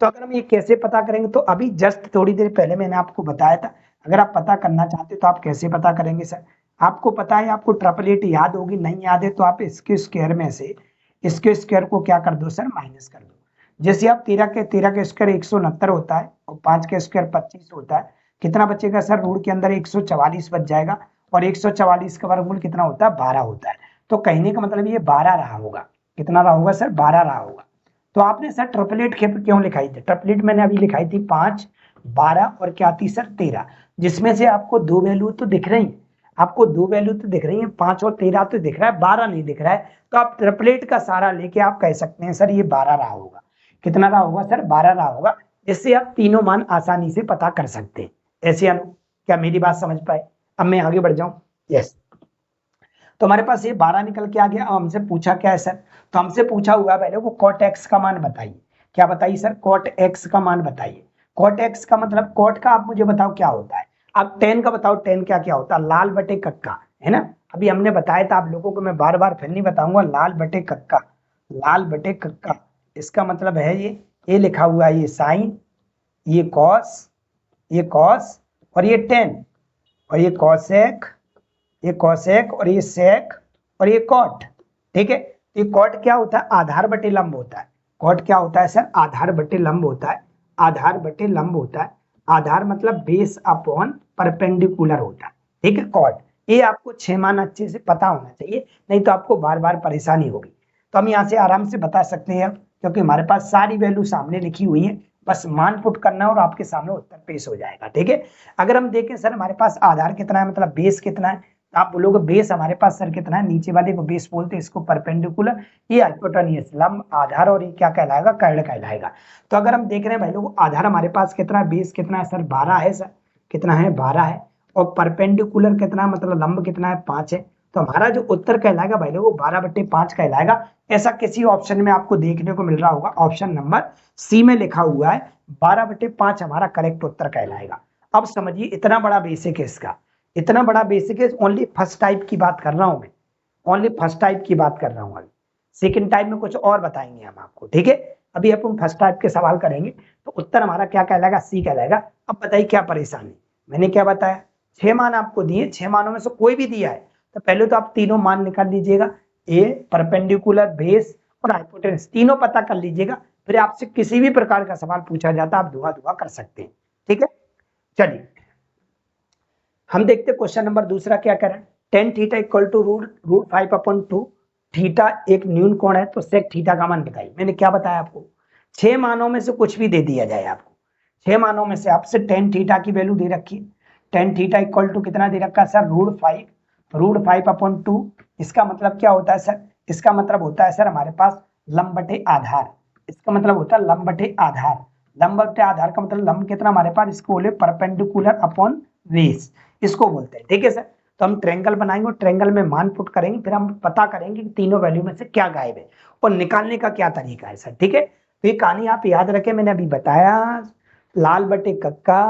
तो अगर हम ये कैसे पता करेंगे? तो अभी जस्ट थोड़ी देर पहले मैंने आपको बताया था, अगर आप पता करना चाहते हो तो आप कैसे पता करेंगे सर? आपको पता है, आपको ट्रिपलेट याद होगी, नहीं याद है तो आप इसके स्क्वायर में से इसके स्क्वायर को क्या कर दो सर? माइनस कर दो। जैसे आप 13 के स्क्वायर 169 होता है, और 5 के स्क्वायर 25 होता है, कितना बचेगा सर? रूट के अंदर 144 बच जाएगा, और 144 का वर्गमूल कितना होता है? 12 होता है। तो कहने का मतलब ये 12 रहा होगा। कितना रहा होगा सर? 12 रहा होगा। तो आपने सर ट्रिपलेट क्यों लिखाई थी? ट्रिपलेट मैंने अभी लिखाई थी 5 12 और क्या थी सर? 13, जिसमें से आपको दो वैल्यू तो दिख रही है, आपको दो वैल्यू तो दिख रही है, 5 और 13 तो दिख रहा है, 12 नहीं दिख रहा है। तो आप ट्रिपलेट का सहारा लेके आप कह सकते हैं सर ये 12 रहा होगा। कितना रहा होगा सर? 12 रहा होगा, जिससे आप तीनों मान आसानी से पता कर सकते हैं। ऐसे अनु, क्या मेरी बात समझ पाए? अब मैं आगे बढ़ जाऊं। यस, तो हमारे पास ये 12 निकल के आ गया। अब हमसे पूछा क्या है सर? तो हमसे पूछा हुआ है पहले वो कॉट एक्स का मान बताइए। क्या बताइए सर? कॉट एक्स का मान बताइए। कॉट एक्स का मतलब, कॉट का आप मुझे बताओ क्या होता है? आप टेन का बताओ, टेन क्या क्या होता है? लाल बटे कक्का, है ना? अभी हमने बताया था आप लोगों को, मैं बार बार फिर नहीं बताऊंगा। लाल बटे कक्का, लाल बटे कक्का, इसका मतलब है ये लिखा हुआ है, ये साइन, ये कॉस, ये कॉस, और ये टेन, और ये कॉसेक, ये कॉसेक, और ये सेक, और ये कॉट। ठीक है, ये कॉट क्या होता है? आधार बटे लंब होता है। कॉट क्या होता है सर? आधार बटे लंब होता है। आधार बटे लंब होता है। आधार मतलब बेस अपॉन परपेंडिकुलर होता है। ठीक है, कॉट। ये आपको 6 मान अच्छे से पता होना चाहिए, नहीं तो आपको बार बार परेशानी होगी। तो हम यहाँ से आराम से बता सकते हैं, क्योंकि हमारे पास सारी वैल्यू सामने लिखी हुई है, बस मान पुट करना और आपके सामने उत्तर पेश हो जाएगा। ठीक है, अगर हम देखें सर हमारे पास आधार कितना है, मतलब बेस कितना है, आप बोलोगे बेस हमारे पास सर कितना है? नीचे वाले को बेस बोलते हैं, इसको परपेंडिकुलर, ये हाइपोटेन्यूज, लंब, आधार, और ये क्या कहलाएगा? कर्ण कहलाएगा। तो अगर हम देख रहे हैं भाई लोग, आधार हमारे पास कितना है? बेस कितना है सर? 12 है सर। कितना है? 12 है। और परपेंडिकुलर कितना है? मतलब लंब कितना है? 5 है। तो हमारा जो उत्तर कहलाएगा भाई लोग, 12/5 कहलाएगा। ऐसा किसी ऑप्शन में आपको देखने को मिल रहा होगा, ऑप्शन नंबर सी में लिखा हुआ है 12/5 हमारा करेक्ट उत्तर कहलाएगा। अब समझिए, इतना बड़ा बेसिक है इसका, इतना बड़ा बेसिक है। ओनली फर्स्ट टाइप की बात कर रहा हूं मैं, ओनली फर्स्ट टाइप की बात कर रहा हूं। अभी सेकंड टाइप में कुछ और बताएंगे हम आपको। ठीक है, अभी अपन फर्स्ट टाइप के सवाल करेंगे, तो उत्तर हमारा क्या कहलाएगा? सी कहलाएगा। अब बताइए क्या परेशानी? मैंने क्या बताया? 6 मान आपको दिए, 6 मानों में से कोई भी दिया है तो पहले तो आप तीनों मान निकाल लीजिएगा, ए, परपेंडिकुलर, बेस और हाइपोटेन्यूज, तीनों पता कर लीजिएगा। फिर आपसे किसी भी प्रकार का सवाल पूछा जाता है, आप धुआं धुआं कर सकते हैं। ठीक है, चलिए हम देखते हैं क्वेश्चन नंबर दूसरा क्या कह रहा है, tan theta equal to root 5/2, theta एक न्यून कोण है तो सेक थीटा का मान बताइए। मैंने क्या बताया आपको, 6 मानों में से कुछ भी दे दिया जाए आपको, 6 मानों में से आपसे टेन थीटा की वैल्यू दे रखी है, टेन थीटा इक्वल टू कितना दे रखा है सर, रूट 5/2। इसका मतलब क्या होता है सर, इसका मतलब होता है सर हमारे पास लंब बटे आधार, इसका मतलब होता है लंब बटे आधार। लंब बटे आधार का मतलब लंब कितना हमारे पास, इसको बोले परपेंडिकुलर अपॉन बेस, इसको बोलते हैं। ठीक है सर, तो हम ट्रायंगल बनाएंगे और ट्रायंगल में मान पुट करेंगे, फिर हम पता करेंगे कि तीनों वैल्यू में से क्या गायब है और निकालने का क्या तरीका है सर। ठीक है, तो ये कहानी आप याद रखें, मैंने अभी बताया लाल बटे कक्का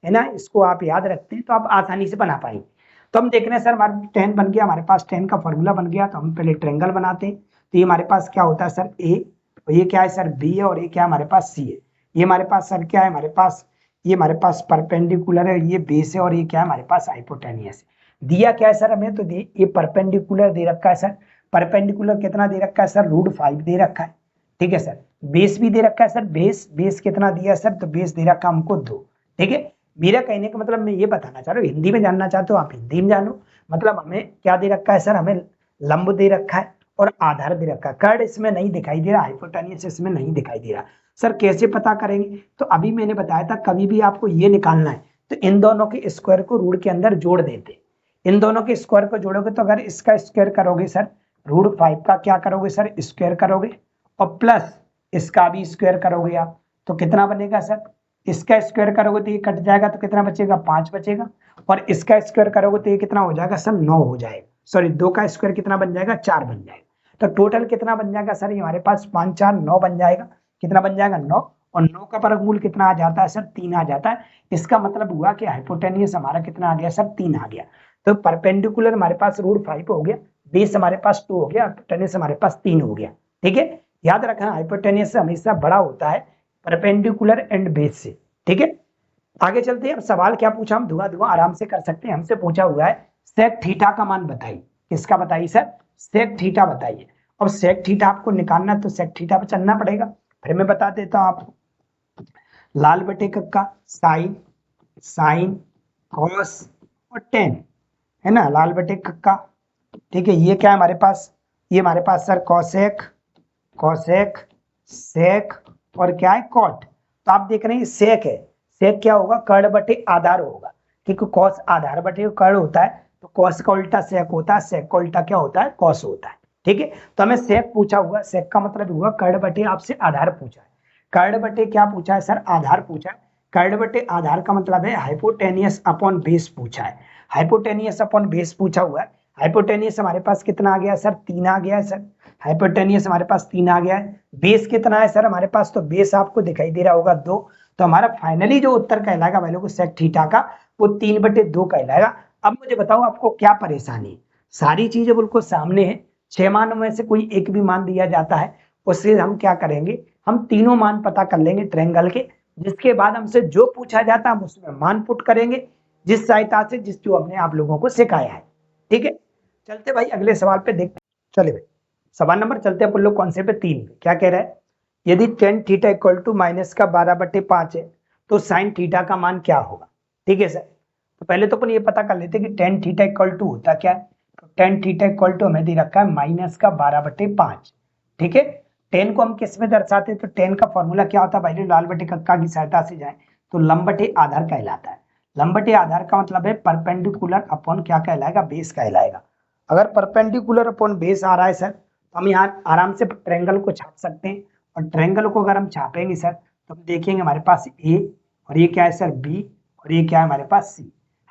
है ना, इसको आप याद रखते हैं तो आप आसानी से बना पाएंगे। तो हम देख रहे हैं सर हमारा टेन बन गया, हमारे पास टेन का फॉर्मूला बन गया, तो हम पहले ट्रायंगल बनाते हैं। तो ये हमारे पास क्या होता है सर ए, और ये क्या है सर बी है, और ये क्या है हमारे पास सी है। ये हमारे पास सर क्या है, हमारे पास ये हमारे पास परपेंडिकुलर है, ये बेस है, और ये क्या है हमारे पास हाइपोटेनियस है। दिया क्या है सर हमें, तो ये परपेंडिकुलर दे रखा है सर, परपेंडिकुलर कितना दे रखा है सर, रूट 5 दे रखा है। ठीक है सर, बेस भी दे रखा है सर, बेस कितना दिया है सर, तो बेस दे रखा हमको 2। ठीक है, मेरा कहने का मतलब मैं ये बताना चाह रहा हूँ, हिंदी में जानना चाहते हो आप हिंदी में जानो, मतलब हमें क्या दे रखा है सर, हमें लंब दे रखा है और आधार दे रखा है, कर्ड इसमें नहीं दिखाई दे रहा, हाइपोटेनियस इसमें नहीं दिखाई दे रहा। सर कैसे पता करेंगे, तो अभी मैंने बताया था कभी भी आपको ये निकालना है तो इन दोनों के स्क्वायर को रूट के अंदर जोड़ देते, इन दोनों के स्क्वायर को जोड़ोगे तो अगर इसका स्क्वायर करोगे सर, रूट 5 का क्या करोगे सर, स्क्वायर करोगे, और प्लस इसका भी स्क्वायर करोगे आप, तो कितना बनेगा सर, इसका स्क्वायर करोगे तो ये कट जाएगा, तो कितना बचेगा, 5 बचेगा, और इसका स्क्वायर करोगे तो ये कितना हो जाएगा सर, 9 हो जाएगा। सॉरी 2 का स्क्वायर कितना बन जाएगा, 4 बन जाएगा। तो टोटल कितना बन जाएगा सर, ये हमारे पास 5 4 9 बन जाएगा, कितना बन जाएगा 9, और 9 का वर्गमूल कितना आ जाता है सर, 3 आ जाता है। इसका मतलब हुआ कि हाइपोटेनियस हमारा कितना आ गया सर, 3 आ गया। तो परपेंडिकुलर हमारे पास रूट 5 हो गया, बेस हमारे पास 2 हो गया, हाइपोटेनियस हमारे पास 3 हो गया। ठीक है, याद रखना हाइपोटेनियस से हमेशा बड़ा होता है परपेंडिकुलर एंड बेस से। ठीक है, आगे चलते हैं। अब सवाल क्या पूछा, हम धुआं आराम से कर सकते हैं। हमसे पूछा हुआ है सेक थीटा का मान बताइए, किसका बताइए सर, सेक थीटा बताइए। और सेक थीटा आपको निकालना तो सेक थीटा पे चलना पड़ेगा, फिर मैं बता देता हूं आपको, लाल बटे कक्का साइन कॉस और टेन, है ना, लाल बटे कक्का। ठीक है, ये क्या है हमारे पास, ये हमारे पास सर कॉसेक सेक और क्या है कॉट। तो आप देख रहे हैं सेक है, सेक क्या होगा, कर्ण बटे आधार होगा, क्योंकि कॉस आधार बटे कर्ण होता है, तो कॉस का उल्टा सेक होता है, सेक का उल्टा क्या होता है, कॉस होता है। ठीक है, तो हमें सेक पूछा हुआ, सेक का मतलब हुआ कर्ण बटे आपसे आधार पूछा है, कर्ण बटे क्या पूछा है सर, आधार पूछा है। कर्ण बटे आधार का मतलब है हाइपोटेनियस अपॉन बेस पूछा है, हाइपोटेनियस अपॉन बेस पूछा हुआ है। हाइपोटेनियस हमारे पास कितना आ गया सर, 3 आ गया है सर, हाइपोटेनियस हमारे पास 3 आ गया है। बेस कितना है सर हमारे पास, तो बेस आपको दिखाई दे रहा होगा 2। तो हमारा फाइनली जो उत्तर कहलाएगा वैल्यू को सेक थीटा का, वो 3/2 कहलाएगा। अब मुझे बताओ आपको क्या परेशानी है, सारी चीजें बिल्कुल सामने है, 6 मानों में से कोई एक भी मान दिया जाता है, उससे हम क्या करेंगे, हम तीनों मान पता कर लेंगे ट्रायंगल के, जिसके बाद हमसे जो पूछा जाता है हम उसमें मान पुट करेंगे, जिस सहायता से जिस जो हमने आप लोगों को सिखाया है। ठीक है, चलते भाई अगले सवाल पे देखते। चले भाई सवाल नंबर चलते हैं अपन लोग कॉन्सेप्ट पे 3 क्या कह रहा है, यदि tan theta equal to minus का 12/5 है तो साइन थीटा का मान क्या होगा। ठीक है सर, तो पहले तो अपन ये पता कर लेते हैं कि टेन थीटा इक्वल टू होता क्या है, तो टेन थीटा इक्वल टू हमें दे रखा है माइनस का 12/5। ठीक है, टेन को हम किस में दर्शाते हैं, तो टेन का फॉर्मूला क्या होता है भाई, लाल बटे कक्का की सहायता से जाए तो लंब बटे आधार कहलाता है। लंब बटे आधार का मतलब है परपेंडिकुलर अपॉन क्या कहलाएगा, बेस कहलाएगा। अगर परपेंडिकुलर अपॉन बेस आ रहा है सर, तो हम यहाँ आराम से ट्रायंगल को छाप सकते हैं, और ट्रायंगल को अगर हम छापेंगे सर तो हम देखेंगे हमारे पास ए, और ये क्या है सर बी, और ये क्या है हमारे पास सी।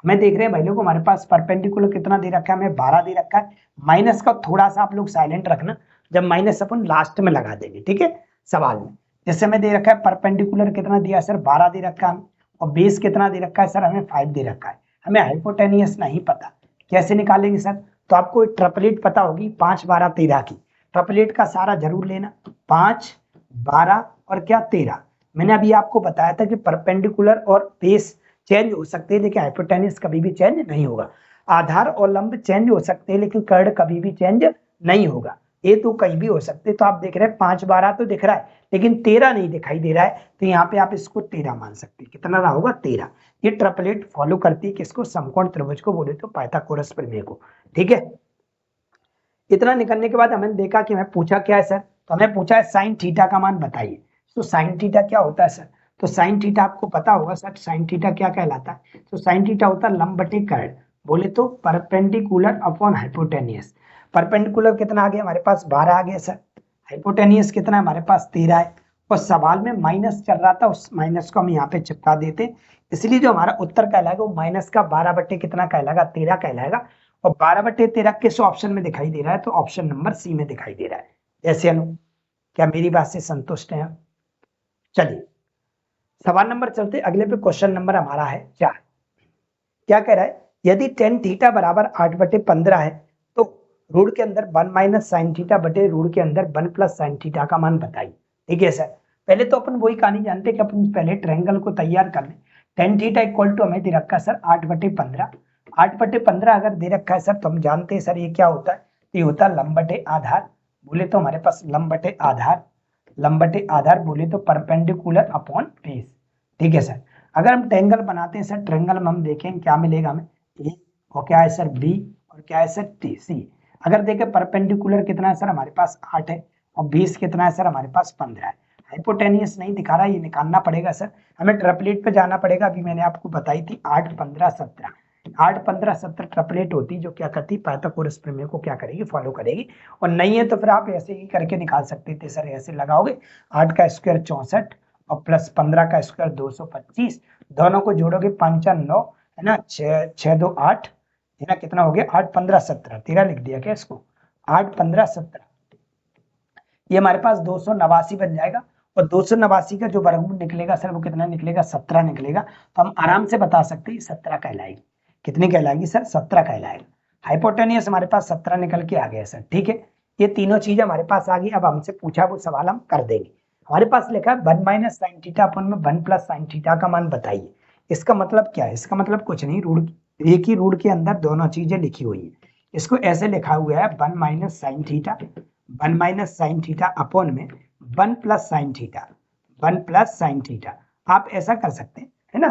हमें देख रहे हैं भाई लोग हमारे पास परपेंडिकुलर कितना दे रखा है, हमें 12 दे रखा है। माइनस का थोड़ा सा आप लोग साइलेंट रखना, जब माइनस अपन लास्ट में लगा देंगे। ठीक है, सवाल में जैसे हमें दे रखा है परपेंडिकुलर कितना दिया सर, 12 दे रखा है, और बेस कितना दे रखा है सर, हमें 5 दे रखा है। हमें हाइपोटेनियस नहीं पता, कैसे निकालेंगे सर, तो आपको ट्रिपलेट पता होगी 5 12 13 की, ट्रिपलेट का सारा जरूर लेना, 5 12 और क्या 13। मैंने अभी आपको बताया था कि परपेंडिकुलर और बेस चेंज हो सकते हैं लेकिन हाइपोटेनियस कभी भी चेंज नहीं होगा। आधार और लंब चेंज हो सकते हैं लेकिन कर्ण कभी भी चेंज नहीं होगा। ये तो कहीं भी हो सकते, तो आप देख रहे हैं 5 12 तो दिख रहा है लेकिन 13 नहीं दिखाई दे रहा है, तो यहाँ पे आप इसको 13 मान सकते हैं। कितना रहा होगा 13। ये ट्रिपलेट फॉलो करती है किसको, समकोण त्रिभुज को, बोले तो पाइथागोरस प्रमेय को। ठीक है, इतना निकलने के बाद हमने देखा कि हमें पूछा क्या है सर, तो हमें पूछा है साइन थीटा का मान बताइए। तो साइन थीटा क्या होता है सर, तो साइन थीटा आपको पता होगा सर, साइन थीटा क्या कहलाता है, तो साइन थीटा होता है लंब बटे कर्ण, बोले तो परपेंडिकुलर अपॉन हाइपोटेनियस। परपेंडिकुलर कितना आ गया हमारे पास 12 आ गया सर, हाइपोटेनियस कितना है हमारे पास 13 है, और सवाल में माइनस चल रहा था, उस माइनस को हम यहाँ पे चिपका देते, इसलिए जो हमारा उत्तर कहलाएगा वो माइनस का 12 बटे कितना कहलाएगा 13 कहलाएगा। और 12/13 किस ऑप्शन में दिखाई दे रहा है, तो ऑप्शन नंबर सी में दिखाई दे रहा है। ऐसे अनु, क्या मेरी बात से संतुष्ट हैं आप? चलिए सवाल नंबर चलते अगले पे, क्वेश्चन नंबर हमारा है 4। क्या कह रहा है, यदि टेन थीटा बराबर 8/15 है तो रूट के अंदर 1 माइनस साइन थीटा बटे रूट के अंदर 1 प्लस साइन थीटा का मान बताइए। ठीक है सर, पहले तो अपन वही कहानी जानते कि अपन पहले ट्रायंगल को तैयार कर लें। टेन थीटा इक्वल टू हमें दे रखा है सर 8/15, 8/15 अगर दे रखा है सर तो हम जानते हैं सर ये क्या होता है, तो ये होता है लंब बटे आधार, बोले तो हमारे पास लंब बटे आधार, लंब बटे आधार बोले तो परपेंडिकुलर अपॉन बेस। ठीक है सर, अगर हम ट्रायंगल बनाते हैं सर, ट्रायंगल में हम देखें क्या मिलेगा हमें, ए और क्या है सर बी और क्या है सर टी सी। अगर देखें परपेंडिकुलर कितना है सर हमारे पास 8 है, और बेस कितना है सर हमारे पास 15 है। हाइपोटेनियस नहीं दिखा रहा, ये निकालना पड़ेगा सर, हमें ट्रिपलेट पे जाना पड़ेगा। अभी मैंने आपको बताई थी 8 15 17, 8 15 17 ट्रिपलेट होती जो क्या करती, पाइथागोरस प्रमेय को क्या करेगी, फॉलो करेगी। और नहीं है तो फिर आप ऐसे ही करके निकाल सकते थे सर, ऐसे लगाओगे 8 का स्क्वायर 64 और प्लस 15 का स्क्वायर 225, दोनों को जोड़ोगे 5 4 9 है ना, 6 6 2 8 है ना, कितना हो गया 8 15 17, 13 लिख दिया क्या इसको, 8 15 17, ये हमारे पास 289 बन जाएगा। और 289 का जो वर्गमूल निकलेगा सर वो कितना निकलेगा, 17 निकलेगा। तो हम आराम से बता सकते हैं 17 कहलाएगी। कितनी कहलाएगी सर, 17 कहलाएगा। हाइपोटेनियस हमारे पास 17 निकल के आ गया सर। ठीक है, ये तीनों चीजें हमारे पास आ गई। अब हमसे पूछा वो सवाल हम कर देंगे। हमारे पास लिखा है 1 माइनस साइन थीटा अपन में 1 प्लस साइन थीटा का मान बताइए। इसका मतलब क्या है, इसका मतलब कुछ नहीं, रूट एक ही रूट के अंदर दोनों चीजें लिखी हुई है। इसको ऐसे लिखा हुआ है 1 minus sine theta, 1 minus sine theta upon में 1 plus sine theta, 1 plus sine theta. आप ऐसा कर सकते हैं है ना,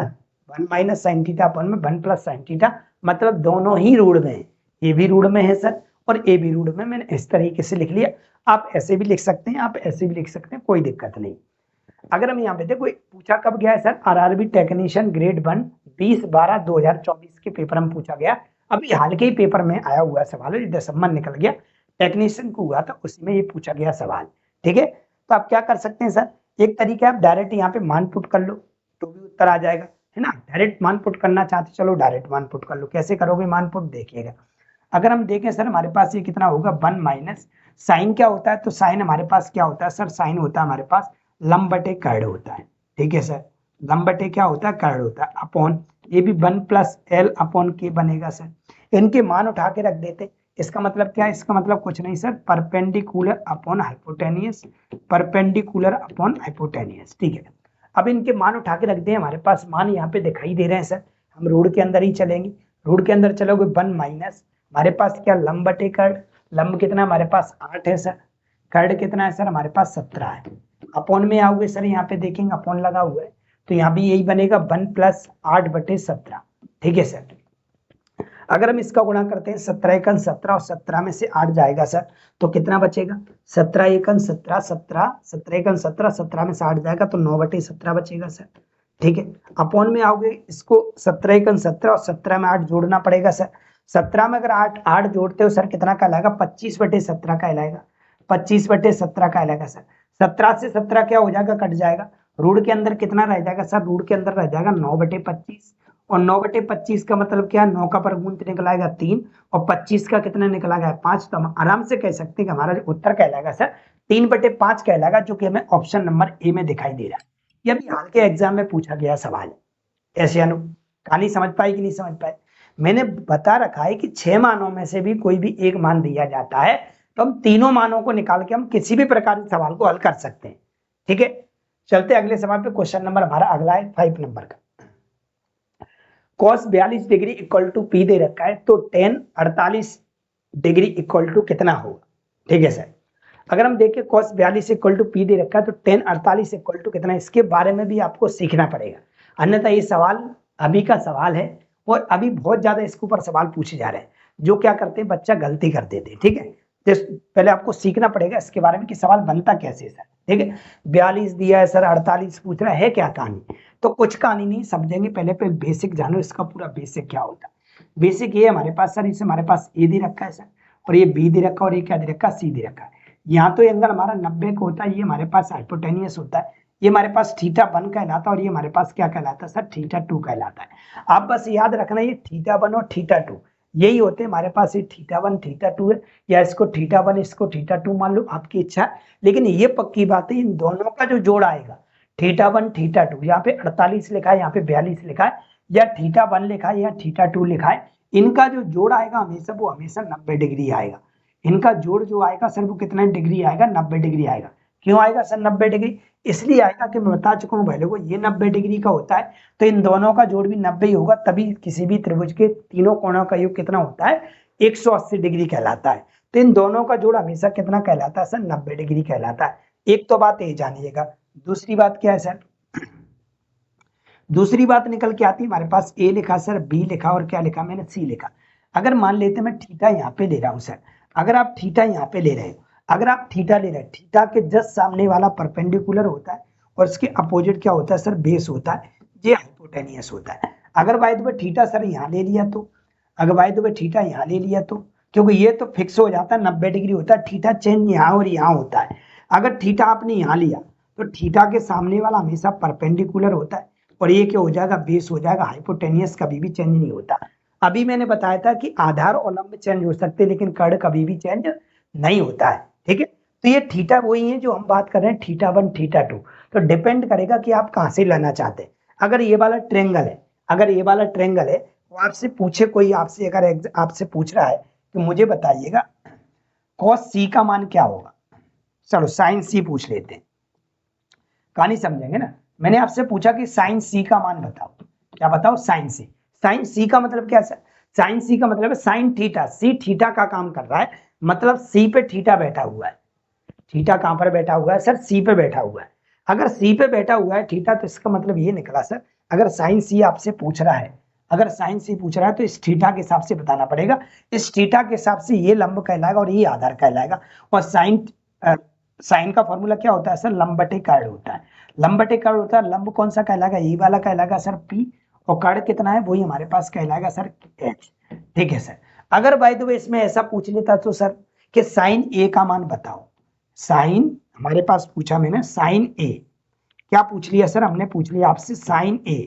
1 माइनस साइन थीटा अपॉन में 1 प्लस साइन थीटा, मतलब दोनों ही रूट में है, ये भी रूट में है सर और ए भी रूट में। मैंने इस तरीके से लिख लिया, आप ऐसे भी लिख सकते हैं, आप ऐसे भी लिख सकते हैं, कोई दिक्कत नहीं। अगर हम यहाँ पे देखो पूछा कब गया है सर, आरआरबी टेक्नीशियन ग्रेड 1 20/12/2024 के पेपर में पूछा गया। अभी हाल के ही पेपर में आया हुआ सवाल है, दिसंबर निकल गया, टेक्नीशियन को हुआ था, उसी में ये पूछा गया सवाल। ठीक है, तो आप क्या कर सकते हैं सर, एक तरीका आप डायरेक्ट यहाँ पे मान पुट कर लो तो भी उत्तर आ जाएगा, है ना। डायरेक्ट मान पुट करना चाहते चलो डायरेक्ट मान पुट कर लो। कैसे करोगे मान पुट, देखिएगा। अगर हम देखें सर हमारे पास ये कितना होगा 1 माइनस साइन क्या होता है, तो साइन हमारे पास क्या होता है सर, साइन होता है हमारे पास लंब बटे कर्ण होता है। ठीक है सर, लंब बटे क्या होता है, कर्ण होता है, अपॉन ये भी 1 प्लस एल अपॉन के बनेगा सर। इनके मान उठा के रख देते, इसका मतलब क्या है, इसका मतलब कुछ नहीं sir, perpendicular upon hypotenuse, perpendicular upon hypotenuse. ठीक है, अब इनके मान उठा के रख दे, हमारे पास मान यहाँ पे दिखाई दे रहे हैं सर। हम रूट के अंदर ही चलेंगे, रूट के अंदर चलोगे 1 माइनस हमारे पास क्या लंब बटे कर्ण, लंब कितना हमारे पास 8 है सर, कर्ण कितना है सर हमारे पास 17 है। अपॉन में आओगे सर, यहाँ पे देखेंगे अपॉन लगा हुआ है, तो यहाँ भी यही बनेगा 1 प्लस 8/17। ठीक है सर, अगर हम इसका गुणा करते हैं 17 एकन 17 और 17 में से 8 जाएगा सर तो कितना बचेगा, 17 एकन 17, 17 17 एकन 17, 17 में से 8 जाएगा तो 9/17 बचेगा सर। ठीक है, अपॉन में आओगे, इसको 17 एकन 17 और 17 में 8 जोड़ना पड़ेगा सर। 17 में अगर 8 जोड़ते हो सर कितना कहलाएगा, 25/17 कहलाएगा, 25/17 कहलाएगा सर। 17 से 17 क्या हो जाएगा, कट जाएगा, रूट के अंदर कितना रह जाएगा सर, रूट के अंदर रह जाएगा 9/25, और 9/25 का मतलब क्या है, 9 का वर्गमूल निकल आएगा 3 और 25 का कितना निकला गया 5। तो हम आराम से कह सकते हैं कि हमारा जो उत्तर कहलाएगा सर 3/5 कहलाएगा, जो कि हमें ऑप्शन नंबर ए में दिखाई दे रहा है। ये अभी हाल के एग्जाम में पूछा गया सवाल है। ऐसे अनु कहानी समझ पाई कि नहीं समझ पाए, मैंने बता रखा है कि 6 मानों में से भी कोई भी एक मान दिया जाता है, तो हम तीनों मानों को निकाल के हम किसी भी प्रकार के सवाल को हल कर सकते हैं। ठीक है, चलते अगले सवाल पे। क्वेश्चन नंबर हमारा अगला है 5 नंबर का। cos 42 degree equal to P दे रखा है, तो tan 48 डिग्री इक्वल टू कितना होगा। ठीक है सर, अगर हम देखें cos 42 इक्वल टू पी दे रखा है तो tan 48 इक्वल टू कितना है, इसके बारे में भी आपको सीखना पड़ेगा, अन्यथा ये सवाल अभी का सवाल है और अभी बहुत ज्यादा इसके ऊपर सवाल पूछे जा रहे हैं, जो क्या करते हैं बच्चा गलती कर देते हैं। ठीक है, तो पहले आपको सीखना पड़ेगा इसके बारे में कि सवाल बनता कैसे सर। ठीक है, 42 दिया है सर, 48 पूछ रहा है क्या कहानी, तो कुछ कहानी नहीं समझेंगे, पहले बेसिक जानो इसका पूरा बेसिक क्या होता है। बेसिक ये हमारे पास सर, इसे हमारे पास ए दे रखा है सर, और ये बी दे रखा है, और ये क्या दे रखा है, सी दे रखा है। यहाँ तो एंगल हमारा 90 का होता है, ये हमारे पास हाइपोटेनियस होता है, ये हमारे पास θ1 कहलाता है, और ये हमारे पास क्या कहलाता है सर, θ2 कहलाता है। आप बस याद रखना ये θ1 और θ2 यही होते हैं हमारे पास, ये θ1 θ2 है, या इसको θ1 इसको θ2 मान लो, आपकी इच्छा। लेकिन ये पक्की बात है, इन दोनों का जो जोड़ आएगा θ1 θ2, यहाँ पे 48 लिखा है, यहाँ पे 42 लिखा है, या θ1 लिखा है या θ2 लिखा है, इनका जो जोड़ आएगा हमेशा वो हमेशा 90 डिग्री आएगा। इनका जोड़ जो आएगा सर वो कितना डिग्री आएगा, 90 डिग्री आएगा। क्यों आएगा सर 90 डिग्री, इसलिए आएगा कि मैं बता चुका हूँ पहले को, ये 90 डिग्री का होता है, तो इन दोनों का जोड़ भी 90 ही होगा, तभी किसी भी त्रिभुज के तीनों कोणों का योग कितना होता है, 180 डिग्री कहलाता है। तो इन दोनों का जोड़ हमेशा कितना कहलाता है सर, 90 डिग्री कहलाता है। एक तो बात ये जानिएगा। दूसरी बात क्या है सर, दूसरी बात निकल के आती है हमारे पास, ए लिखा सर, बी लिखा, और क्या लिखा मैंने, सी लिखा। अगर मान लेते मैं थीटा यहाँ पे ले रहा हूँ सर, अगर आप थीटा यहाँ पे ले रहे हो, अगर आप थीटा ले रहे हैं, थीटा के जस्ट सामने वाला परपेंडिकुलर होता है, और इसके अपोजिट क्या होता है सर, बेस होता है, ये हाइपोटेनियस होता है। अगर by the way theta sir यहाँ ले लिया तो, अगर बाय द वे थीटा यहाँ ले लिया तो, क्योंकि ये तो फिक्स हो जाता है 90 डिग्री होता है, थीटा चेंज यहाँ और यहाँ होता है। अगर थीटा आपने यहाँ लिया तो थीटा के सामने वाला हमेशा परपेंडिकुलर होता है, और ये क्या हो जाएगा, बेस हो जाएगा। हाइपोटेनियस कभी भी चेंज नहीं होता। अभी मैंने बताया था कि आधार और लंब चेंज हो सकते हैं, लेकिन कर्ण कभी भी चेंज नहीं होता है। ठीक है, तो ये थीटा वही है जो हम बात कर रहे हैं, θ1 θ2। तो डिपेंड करेगा कि आप कहां से लेना चाहते हैं। अगर ये वाला ट्रेंगल है, अगर ये वाला ट्रेंगल है, तो आपसे पूछे कोई, आपसे अगर आपसे पूछ रहा है कि मुझे बताइएगा cos c का मान क्या होगा, चलो sin c पूछ लेते हैं, कहानी समझेंगे ना। मैंने आपसे पूछा कि sin c का मान बताओ, क्या बताओ, sin c। sin c का मतलब क्या है, sin c का मतलब है sin थीटा, c थीटा का काम कर रहा है, मतलब c पे थीटा बैठा हुआ है। थीटा कहां पर बैठा हुआ है सर, c पे बैठा हुआ है। अगर c पे बैठा हुआ है थीटा, तो इसका मतलब ये निकला सर, अगर sin c आपसे पूछ रहा है, अगर sin c पूछ रहा है तो इस थीटा के हिसाब से बताना पड़ेगा। इस थीटा के हिसाब से ये लंब कहलाएगा और ये आधार कहलाएगा। और साइन का फॉर्मूला क्या होता है सर, लंब बटे कर्ण होता है। लंब बटे कर्ण होता है, लंब कौन सा कहलाएगा, ये वाला कहलाएगा सर p, और कर्ण कितना है वही हमारे पास कहलाएगा सर h। ठीक है सर, अगर बाय द वे इसमें ऐसा पूछ लेता तो सर कि साइन a का मान बताओ, साइन हमारे पास पूछा मैंने साइन a, क्या पूछ लिया सर, हमने पूछ लिया आपसे साइन a।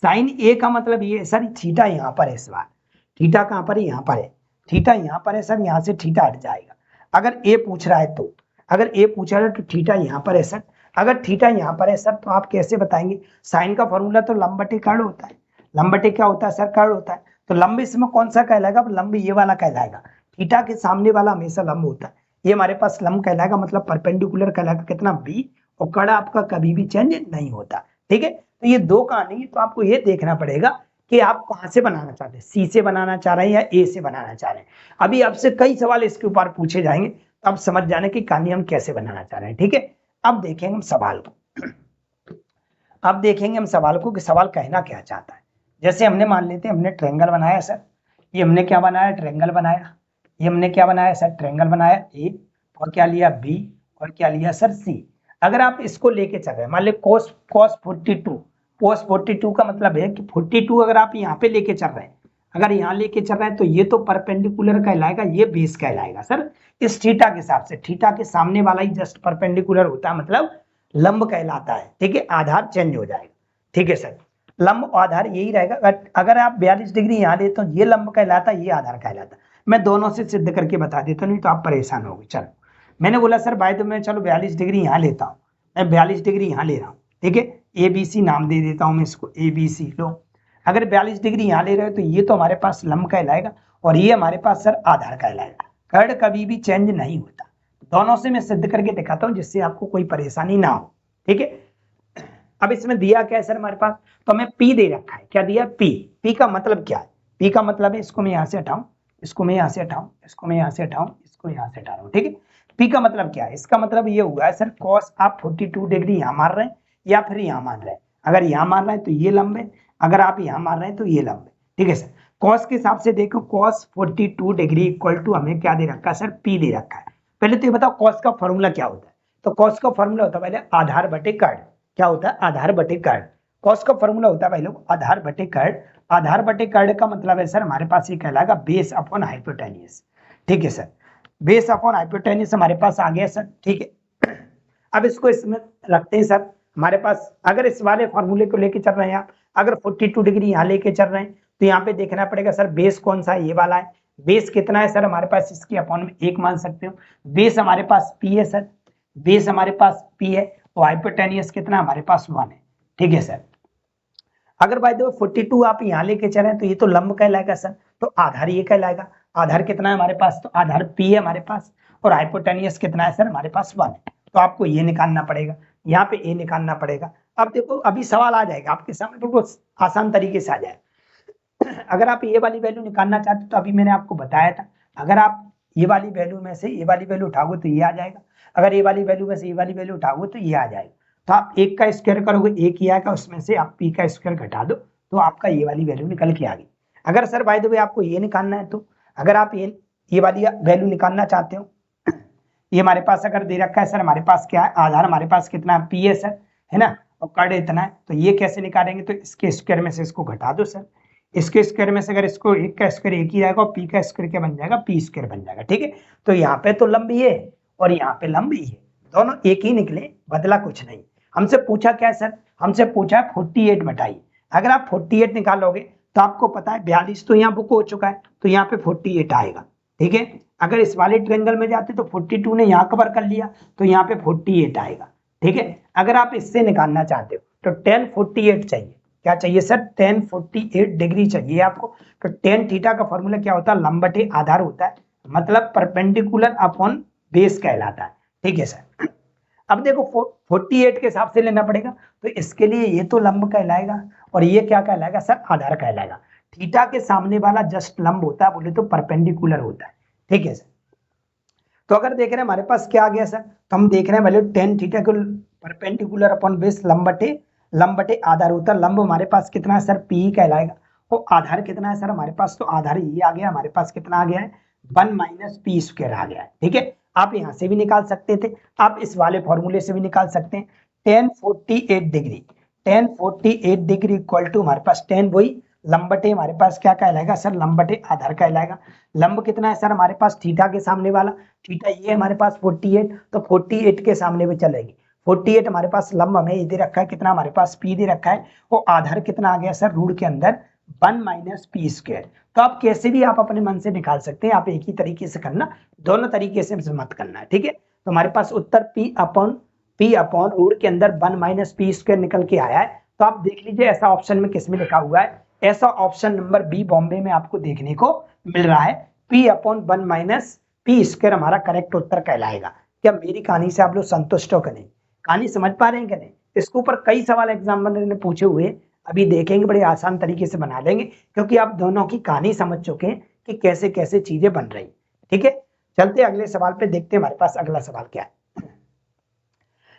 साइन a का मतलब ये सर, थीटा यहाँ पर है, इस बार थीटा कहाँ पर है, यहाँ पर है, थीटा यहाँ पर है सर, यहाँ से थीटा हट जाएगा। अगर a पूछ रहा है तो, अगर a पूछ रहा है तो थीटा यहाँ पर है सर, अगर थीटा यहाँ पर है सर, तो आप कैसे बताएंगे, साइन का फॉर्मूला तो लंब बटे कर्ण होता है। लंब बटे क्या होता है सर, कर्ण होता है। तो लंब इसमें कौन सा कहलाएगा, लंब ये वाला कहलाएगा, थीटा के सामने वाला हमेशा लंब होता है, ये हमारे पास लंब कहलाएगा, मतलब परपेंडिकुलर कहलाएगा कितना, b, और कर्ण आपका कभी भी चेंज नहीं होता। ठीक है, तो ये दो कहानी है, तो आपको ये देखना पड़ेगा कि आप कहां से बनाना चाहते हैं, सी से बनाना चाह रहे हैं या ए से बनाना चाह रहे हैं। अभी आपसे कई सवाल इसके ऊपर पूछे जाएंगे, तो आप समझ जाने की कहानी हम कैसे बनाना चाह रहे हैं। ठीक है, अब देखेंगे हम सवाल को, अब देखेंगे हम सवाल को कि सवाल कहना क्या चाहता है। जैसे हमने मान लेते हैं हमने ट्रायंगल बनाया सर, ये हमने क्या बनाया, ट्रायंगल बनाया, ये हमने क्या बनाया सर, ट्रायंगल बनाया ए, और क्या लिया बी, और क्या लिया सर सी। अगर आप इसको लेके चल रहे हैं, मान लो cos 42 का मतलब है कि 42 अगर आप यहाँ पे लेके चल रहे हैं, अगर यहाँ लेके चल रहे हैं तो ये तो परपेंडिकुलर कहलाएगा, ये बेस कहलाएगा सर। इस थीटा के हिसाब से, थीटा के सामने वाला ही जस्ट परपेंडिकुलर होता है, मतलब लंब कहलाता है। ठीक है, आधार चेंज हो जाएगा। ठीक है सर, लंब आधार यही रहेगा। अगर आप 42 डिग्री यहाँ लेते हो, ये लंब कहलाता है, ये आधार कहलाता है। मैं दोनों से सिद्ध करके बता देता हूँ, नहीं तो आप परेशान होगे। चलो, मैंने बोला सर बाय तो मैं चलो 42 डिग्री यहाँ लेता हूँ, मैं 42 डिग्री यहाँ ले रहा हूँ। ठीक है, ABC नाम दे देता हूँ मैं इसको, ABC लो। अगर 42 डिग्री यहाँ ले रहे हो तो ये तो हमारे पास लंब कहलाएगा, और ये हमारे पास सर आधार कहलाएगा। कर्ण कभी भी चेंज नहीं होता। दोनों से मैं सिद्ध करके दिखाता हूँ जिससे आपको कोई परेशानी ना हो। ठीक है, अब इसमें दिया क्या है सर हमारे पास, तो हमें P दे रखा है। क्या दिया, P का मतलब क्या है, P का मतलब है, इसको मैं यहाँ से हटाऊं, इसको मैं यहाँ से हटाऊं, इसको मैं यहाँ से हटाऊं, इसको यहाँ से हटा रहा हूँ। ठीक है, पी का मतलब क्या है, इसका मतलब ये हुआ है सर कॉस आप 42 डिग्री यहाँ मार रहे हैं या फिर यहाँ मान रहे हैं। अगर यहाँ मार रहे हैं तो ये लंब है, अगर आप यहाँ मार रहे हैं तो ये लंब है, ठीक है सर। कॉस के हिसाब से देखो कॉस 42 डिग्री इक्वल टू हमें क्या दे रखा है सर, पी दे रखा है। पहले तो ये बताओ कॉस का फॉर्मूला क्या होता है। तो कॉस का फॉर्मूला होता है पहले आधार बटे कर्ड। क्या होता है, आधार बटे कर्ड। कॉस का फॉर्मूला होता है भाई लोग आधार बटे कर्ड। आधार बटे कर्ड का मतलब है सर हमारे पास ये कहलाएगा बेस अपॉन हाइपोटेन्यूज, ठीक है सर। बेस अपॉन हाइपोटेन्यूज हमारे पास आ गया सर, ठीक है। अब इसको इसमें रखते हैं सर। हमारे पास अगर इस वाले फॉर्मूले को लेके चल रहे हैं आप, अगर 42 डिग्री यहाँ लेके चल रहे हैं तो यहाँ पे देखना पड़ेगा सर बेस कौन सा है, ये वाला है। बेस कितना है सर हमारे पास, इसकी अपॉन में 1 मान सकते हो। बेस हमारे पास पी है सर, बेस हमारे पास पी है और हाइपोटेन्यूज कितना हमारे पास 1 है, ठीक है सर। अगर बाय द वे 42 आप यहाँ लेके चले तो ये तो लंब कहलाएगा सर, तो आधार ये कहलाएगा। आधार कितना है हमारे पास, तो आधार पी है हमारे पास और हाइपोटेन्यूज कितना है सर हमारे पास 1 है। तो आपको ये निकालना पड़ेगा, यहाँ पे ए निकालना पड़ेगा। अब देखो अभी सवाल आ जाएगा आपके सामने, बिल्कुल आसान तरीके से आ जाएगा। अगर आप ये वाली वैल्यू निकालना चाहते तो अभी मैंने आपको बताया था, अगर आप ये वाली वैल्यू में से ये वाली वैल्यू उठाओगे तो ये आ जाएगा, अगर ये वाली वैल्यू में से ये वाली वैल्यू उठाओगे तो ये आ जाएगा। तो आप 1 का स्क्वायर करोगे, 1 ही आएगा, उसमें से आप पी का स्क्वायर घटा दो तो आपका ये वाली वैल्यू निकल के आ गई। अगर सर बाय द वे आपको ये निकालना है तो अगर आप ये वाली वैल्यू निकालना चाहते हो, ये हमारे पास अगर दे रखा है सर हमारे पास क्या है, आधार हमारे पास कितना है, पी है सर, है ना, और कर्ड इतना है, तो ये कैसे निकालेंगे, तो इसके स्क्वायर में से इसको घटा दो सर। इसके स्क्वायर में से अगर इसको 1 का स्क्वायर 1 ही रहेगा और पी का स्क्वायर क्या बन जाएगा, पी स्क्वायर बन जाएगा, ठीक है। तो यहाँ पे तो लंब ये है और यहाँ पे लंब ये है, दोनों एक ही निकले, बदला कुछ नहीं। हमसे पूछा क्या है सर, हमसे पूछा है 48 बटाई। अगर आप 48 निकालोगे तो आपको पता है 42 तो यहाँ बुक हो चुका है, तो यहाँ पे 48 आएगा, ठीक है। अगर इस वाले ट्रायंगल में जाते तो 42 ने यहाँ कवर कर लिया तो यहाँ पे 48 आएगा, ठीक है। अगर आप इससे निकालना चाहते हो तो tan 48 चाहिए, क्या चाहिए सर, tan 48 डिग्री चाहिए आपको। तो tan थीटा का फॉर्मूला क्या होता है, लंब बटे आधार होता है, मतलब परपेंडिकुलर अपॉन बेस कहलाता है, ठीक है सर। अब देखो 48 के हिसाब से लेना पड़ेगा, तो इसके लिए ये तो लंब कहलाएगा और ये क्या कहलाएगा सर, आधार कहलाएगा। थीटा के सामने वाला जस्ट लंब होता है, बोले तो परपेंडिकुलर होता है, ठीक है सर। तो अगर देख रहे हैं हमारे पास क्या आ गया सर, तो हम देख रहे हैं वैल्यू tan थीटा को परपेंडिकुलर अपॉन बेस लंब बटे आधार होता है। लंब हमारे पास कितना है सर, पी कहलाएगा, और आधार कितना है सर हमारे पास, तो आधार ये आ गया हमारे पास, कितना आ गया है, 1 माइनस पी स्क्वायर आ गया है, ठीक है। आप यहाँ से भी निकाल सकते थे, आप इस वाले फॉर्मूले से भी निकाल सकते हैं। tan 48 डिग्री इक्वल टू हमारे पास tan वही लंब बटे हमारे पास क्या कहलाएगा सर, लंब बटे आधार कहलाएगा। लंब कितना है सर हमारे पास, थीटा के सामने वाला, थीटा ये है हमारे पास 48, तो 48 के सामने भी चलेगी। 48 हमारे पास लंब हमें ये दे रखा है, कितना हमारे पास पी दे रखा है, और आधार कितना आ गया सर, रूट के अंदर 1 माइनस पी स्क्वायर। तो आप कैसे भी आप अपने मन से निकाल सकते हैं, आप एक ही तरीके से करना, दोनों तरीके से मत करना है, ठीक है। तो हमारे पास उत्तर पी अपॉन रूट के अंदर 1 माइनस पी स्क्वायर निकल के आया है। तो आप देख लीजिए ऐसा ऑप्शन में किसमें लिखा हुआ है, ऐसा ऑप्शन नंबर बी बॉम्बे में आपको देखने को मिल रहा है। P upon 1 minus P square हमारा करेक्ट उत्तर कहलाएगा। क्या मेरी कहानी से आप लोग संतुष्ट हो कि नहीं, कहानी समझ पा रहे हैं कि नहीं। इसके ऊपर कई सवाल एग्जामिनर ने पूछे हुए, अभी देखेंगे, बड़े आसान तरीके से बना देंगे, क्योंकि आप दोनों की कहानी समझ चुके हैं कि कैसे कैसे चीजें बन रही, ठीक है। चलते अगले सवाल पे, देखते हैं हमारे पास अगला सवाल क्या है।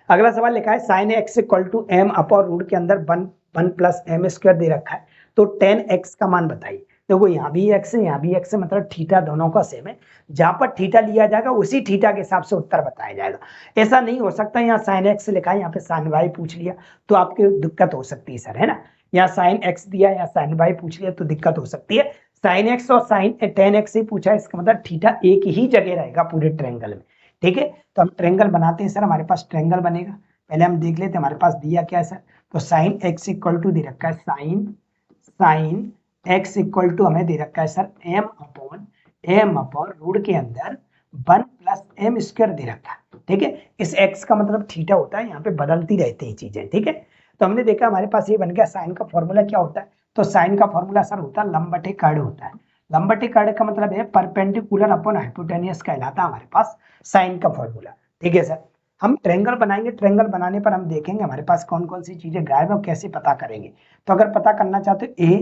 अगला सवाल लिखा है sine x equal to m upon root के अंदर 1 प्लस एम स्क्वायर दे रखा है, तो tan x का मान बताइए। देखो यहाँ भी x है, यहाँ भी x है, मतलब थीटा दोनों का सेम है। जहां पर थीटा लिया जाएगा उसी थीटा के हिसाब से उत्तर बताया जाएगा। ऐसा नहीं हो सकता यहाँ साइन x लिखा है, यहाँ पे साइन y पूछ लिया तो आपकी दिक्कत हो सकती है सर, है ना। यहाँ साइन x दिया, यहाँ साइन y पूछ लिया तो दिक्कत हो सकती है। साइन x और साइन tan x ही पूछा है, इसका मतलब थीटा एक ही जगह रहेगा पूरे ट्रायंगल में, ठीक है। तो हम ट्रायंगल बनाते हैं सर, हमारे पास ट्रायंगल बनेगा। पहले हम देख लेते हैं हमारे पास दिया क्या है सर, तो साइन x इक्वल टू दे रखा है साइन x इक्वल टू हमें दे रखा है सर m अपॉन रूट के अंदर 1 प्लस एम स्क्वायर दे रखा है, ठीक है। इस x का मतलब थीटा होता है, यहाँ पे बदलती रहती है चीजें, ठीक है। तो हमने देखा हमारे पास ये बन गया, साइन का फॉर्मूला क्या होता है, तो साइन का फॉर्मूला सर होता है लंब बटे कर्ड होता है। लंब बटे कर्ड का मतलब है परपेंडिकुलर अपॉन हाइपोटेन्यूज कहलाता है हमारे पास साइन का फॉर्मूला, ठीक है सर। हम ट्रायंगल बनाएंगे, ट्रायंगल बनाने पर हम देखेंगे हमारे पास कौन कौन सी चीजें गायब है और कैसे पता करेंगे। तो अगर पता करना चाहते हो ए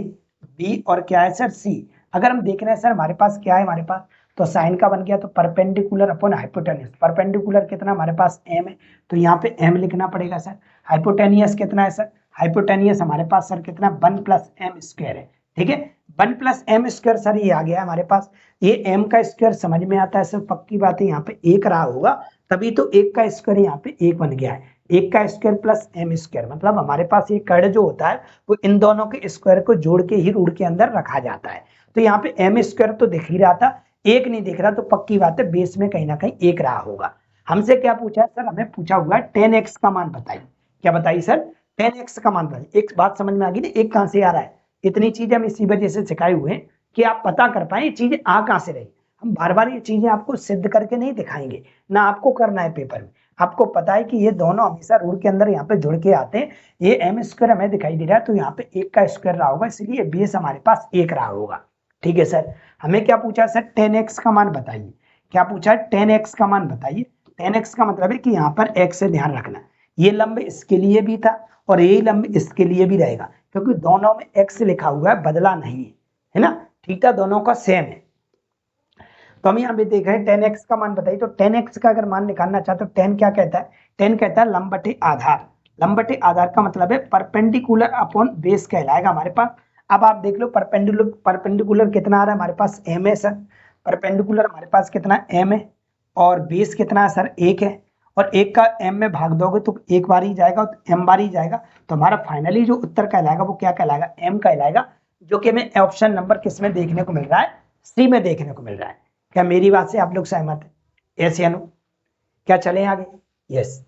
बी और क्या है सर सी, अगर हम देख रहे हैं सर हमारे पास क्या है, हमारे पास तो साइन का बन गया, तो परपेंडिकुलर अपॉन हाइपोटेनियस, परपेंडिकुलर कितना हमारे पास m है, तो यहाँ पे m लिखना पड़ेगा सर। हाइपोटेनियस कितना है सर, हाइपोटेनियस हमारे पास सर कितना 1 प्लस एम स्क्वायर है, ठीक है 1 प्लस एम स्क्वायर सर ये आ गया है हमारे पास। ये m का स्क्वायर समझ में आता है सर, पक्की बात है यहाँ पे एक रहा होगा, तभी तो एक का स्क्वायर यहाँ पे एक बन गया है, एक का स्क्वायर प्लस एम स्क्वायर, मतलब हमारे पास ये कर्ण जो होता है वो इन दोनों के स्क्वायर को जोड़ के ही रूट के अंदर रखा जाता है। तो यहाँ पे एम स्क्वायर तो दिख ही रहा था, एक नहीं दिख रहा, तो पक्की बात है बेस में कहीं ना कहीं एक रहा होगा। हमसे क्या पूछा है सर, हमें पूछा हुआ है 10x का मान बताइए। क्या बताइए सर, 10x का मान बताइए। एक बात समझ में आ गई ना, एक कहां से आ रहा है, इतनी चीजें हम इसी वजह से सिखाए हुए हैं कि आप पता कर पाए ये चीजें आ कहां से रही। हम बार बार ये चीजें आपको सिद्ध करके नहीं दिखाएंगे, ना आपको करना है पेपर में, आपको पता है कि ये दोनों हमेशा रूट के अंदर यहाँ पे जुड़ के आते हैं। ये एम स्क्वायर हमें दिखाई दे रहा है, तो यहाँ पे एक का स्क्वायर रहा होगा, इसलिए बेस हमारे पास एक रहा होगा, ठीक है सर। हमें क्या पूछा सर, 10x का मान बताइए। क्या पूछा है, 10x का मान बताइए। 10x का मतलब है कि यहाँ पर x से ध्यान रखना, ये लंब इसके लिए भी था और यही लंब इसके लिए भी रहेगा, क्योंकि दोनों में x लिखा हुआ है, बदला नहीं है ना, थीटा दोनों का सेम है। तो हम यहाँ पे देख रहे हैं 10x का मान बताइए। तो 10x का अगर मान निकालना चाहते हो, 10 क्या कहता है, 10 कहता है लंब बटे आधार। लंब बटे आधार का मतलब है परपेंडिकुलर अपॉन बेस कहलाएगा हमारे पास। अब आप देख लो परपेंडिकुलर कितना आ रहा है हमारे पास, m है सर, परपेंडिकुलर हमारे पास कितना m है, और बेस कितना है सर, 1 है, और 1 का m में भाग दोगे तो एक बार ही जाएगा, तो m बार ही जाएगा, तो हमारा फाइनली जो उत्तर कहलाएगा वो क्या कहलाएगा, m कहलाएगा, जो कि हमें ऑप्शन नंबर किस में देखने को मिल रहा है, सी में देखने को मिल रहा है। क्या मेरी बात से आप लोग सहमत है, यस या नो? क्या चलें आगे, यस।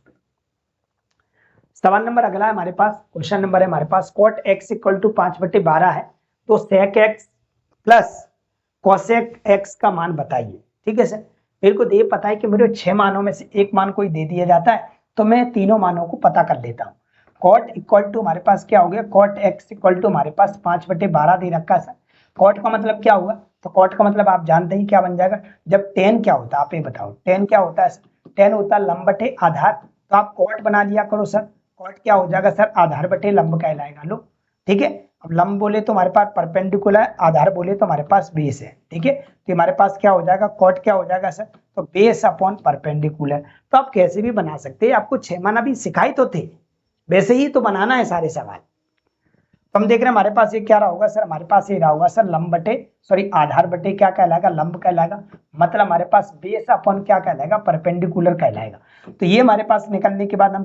सवाल नंबर अगला है हमारे पास, क्वेश्चन नंबर है हमारे पास, cot x इक्वल टू 5/12 है, तो sec x plus cosec x का मान बताइए, ठीक है सर। मेरे को ये पता है कि मेरे 6 मानों में से एक मान कोई दे दिया जाता है, तो मैं तीनों मानों को पता कर लेता हूँ। cot इक्वल टू हमारे पास क्या हो गया, cot x इक्वल टू हमारे पास 5/12 दे रखा है सर। cot का मतलब क्या हुआ, तो cot का मतलब आप जानते ही क्या बन जाएगा, जब tan क्या होता है आप ये बताओ, tan क्या होता है सर, tan होता है लंब बटे आधार, तो आप cot बना लिया करो सर, cot क्या हो जाएगा सर, आधार बटे लंब कहलाएगा लो, ठीक है। अब लंब बोले तो हमारे पास परपेंडिकुलर, आधार बोले तो हमारे पास बेस है, ठीक है, तो हमारे पास क्या हो जाएगा, cot क्या हो जाएगा सर, तो बेस अपॉन परपेंडिकुलर। तो आप कैसे भी बना सकते हैं, आपको 6 मान अभी सिखाई तो थे, वैसे ही तो बनाना है सारे सवाल। तो हम देख रहे हैं हमारे पास ये क्या रहा होगा सर, हमारे पास ये रहा होगा सर लंब बटे सॉरी आधार बटे क्या कहलाएगा, लंब कहलाएगा, मतलब हमारे पास बेस अपॉन क्या कहलाएगा, परपेंडिकुलर कहलाएगा। तो ये हमारे पास निकलने के बाद हम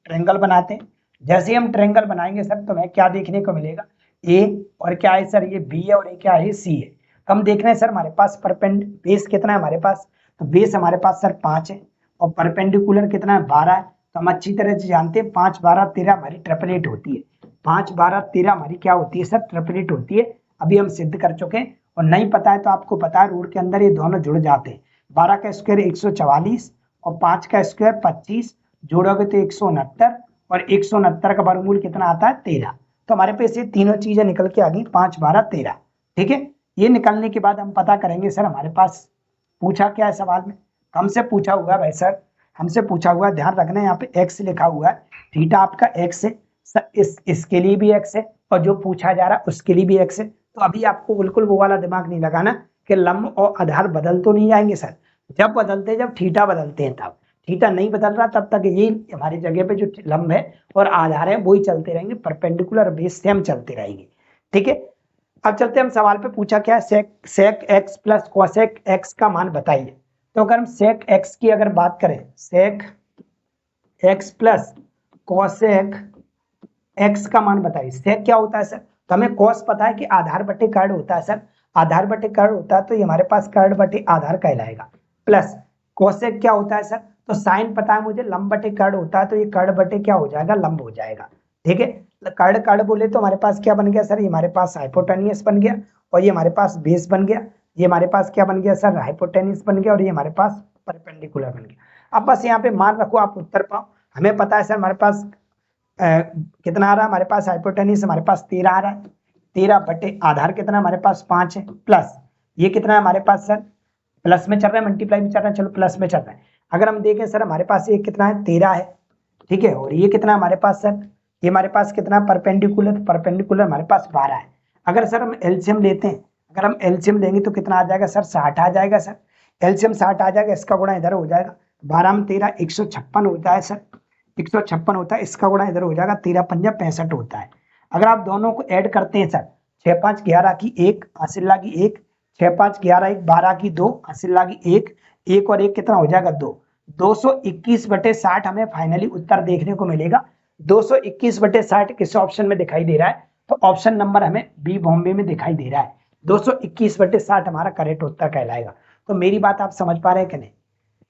ट्रायंगल बनाते हैं। जैसे हम ट्रायंगल बनाएंगे सर, तो हमें क्या देखने को मिलेगा, ए और क्या है सर, ये बी है, और ये क्या है, सी है। तो हम देख रहे हैं सर हमारे पास बेस कितना है हमारे पास, तो बेस हमारे पास सर 5 है, और परपेंडिकुलर कितना है, 12 है। तो हम अच्छी तरह से जानते हैं 5 12 13 हमारी ट्रिपलेट होती है, 5 12 13 हमारी क्या होती है सर, ट्रिपलेट होती है। अभी हम सिद्ध कर चुके हैं, और नहीं पता है तो आपको पता है रूट के अंदर ये दोनों जुड़ जाते हैं। 12 का स्क्वायर 144 और 5 का स्क्वायर 25, जोड़ोगे तो 169, और 169 का वर्गमूल कितना आता है, 13। तो हमारे पास ये तीनों चीजें निकल के आ गई, 5 12 13, ठीक है। ये निकलने के बाद हम पता करेंगे सर हमारे पास पूछा क्या है सवाल में, हमसे पूछा हुआ है भाई सर, हमसे पूछा हुआ है, ध्यान रखना यहाँ पे x लिखा हुआ है, थीटा आपका x है सर, इसके लिए भी x है, और जो पूछा जा रहा है उसके लिए भी x है। तो अभी आपको बिल्कुल वो वाला दिमाग नहीं लगाना कि लंब और आधार बदल तो नहीं जाएंगे सर, जब बदलते जब थीटा बदलते हैं तब, थीटा नहीं बदल रहा तब तक यही हमारी जगह पे जो लंब है और आधार है वही चलते रहेंगे, परपेंडिकुलर बेस से हम चलते रहेंगे, ठीक है। अब चलते हम सवाल पे पूछा क्या है, sec x plus cosec x का मान बताइए। तो अगर हम sec x की अगर बात करें, sec x plus cosec x का मान बताइए। sec क्या होता है सर, तो हमें cos पता है कि आधार बटे कर्ण होता है सर, आधार बटे कर्ण होता है, तो ये हमारे पास कर्ण बटे आधार कहलाएगा, प्लस cosec क्या होता है सर, तो साइन पता है मुझे लंब बटे कर्ण होता है, तो ये कर्ण बटे क्या हो जाएगा, लंब हो जाएगा, ठीक है। कर्ण कर्ण बोले तो हमारे पास क्या बन गया सर, ये हमारे पास हाइपोटेनियस बन गया, और ये हमारे पास बेस बन गया, ये हमारे पास क्या बन गया सर, हाइपोटेनियस बन गया, और ये हमारे पास परपेंडिकुलर बन गया। अब बस यहाँ पे मान रखो, आप उत्तर पाओ। हमें पता है सर हमारे पास कितना आ रहा है, हमारे पास हाइपोटेनियस हमारे पास 13 आ रहा है, 13 बटे आधार कितना हमारे पास 5 है, प्लस ये कितना है हमारे पास सर, प्लस में चल रहा है, मल्टीप्लाई में चल रहा है, चलो प्लस में चल रहा है। अगर हम देखें सर हमारे पास ये कितना है, 13 है, ठीक है, और ये कितना हमारे पास सर, ये हमारे पास कितना परपेंडिकुलर, परपेंडिकुलर हमारे पास 12 है। अगर सर हम एलसीएम लेते हैं, अगर हम एलसीएम लेंगे तो कितना आ जाएगा सर, 60 आ जाएगा सर। एलसीएम 60 आ जाएगा, इसका गुणा इधर हो जाएगा, 12 में 13 156 होता है सर, 156 होता है, इसका गुणा इधर हो जाएगा, 13 पंजा 65 होता है। अगर आप दोनों को ऐड करते हैं सर, 6 5 11 की 1, हासिल्ला की 1, 6 5 11 1 12 की 2, हासिल्ला की 1, 1 और 1 कितना हो जाएगा 2, 221/60 हमें फाइनली उत्तर देखने को मिलेगा। 221/60 किस ऑप्शन में दिखाई दे रहा है, तो ऑप्शन नंबर हमें बी बॉम्बे में दिखाई दे रहा है। 221/60 हमारा करेक्ट उत्तर कहलाएगा। तो मेरी बात आप समझ पा रहे हैं कि नहीं,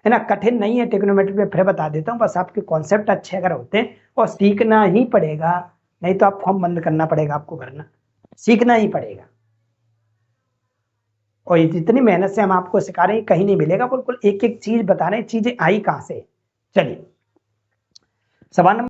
है ना, कठिन नहीं है ट्रिग्नोमेट्री पे, फिर बता देता हूँ, बस आपके कॉन्सेप्ट अच्छे अगर होते हैं, और सीखना ही पड़ेगा, नहीं तो आप फॉर्म बंद करना पड़ेगा आपको भरना, सीखना ही पड़ेगा। और ये जितनी मेहनत से हम आपको सिखा रहे हैं कहीं नहीं मिलेगा, बिल्कुल एक एक चीज बता रहे हैं, चीजें आई कहां से। चलिए सवाल नंबर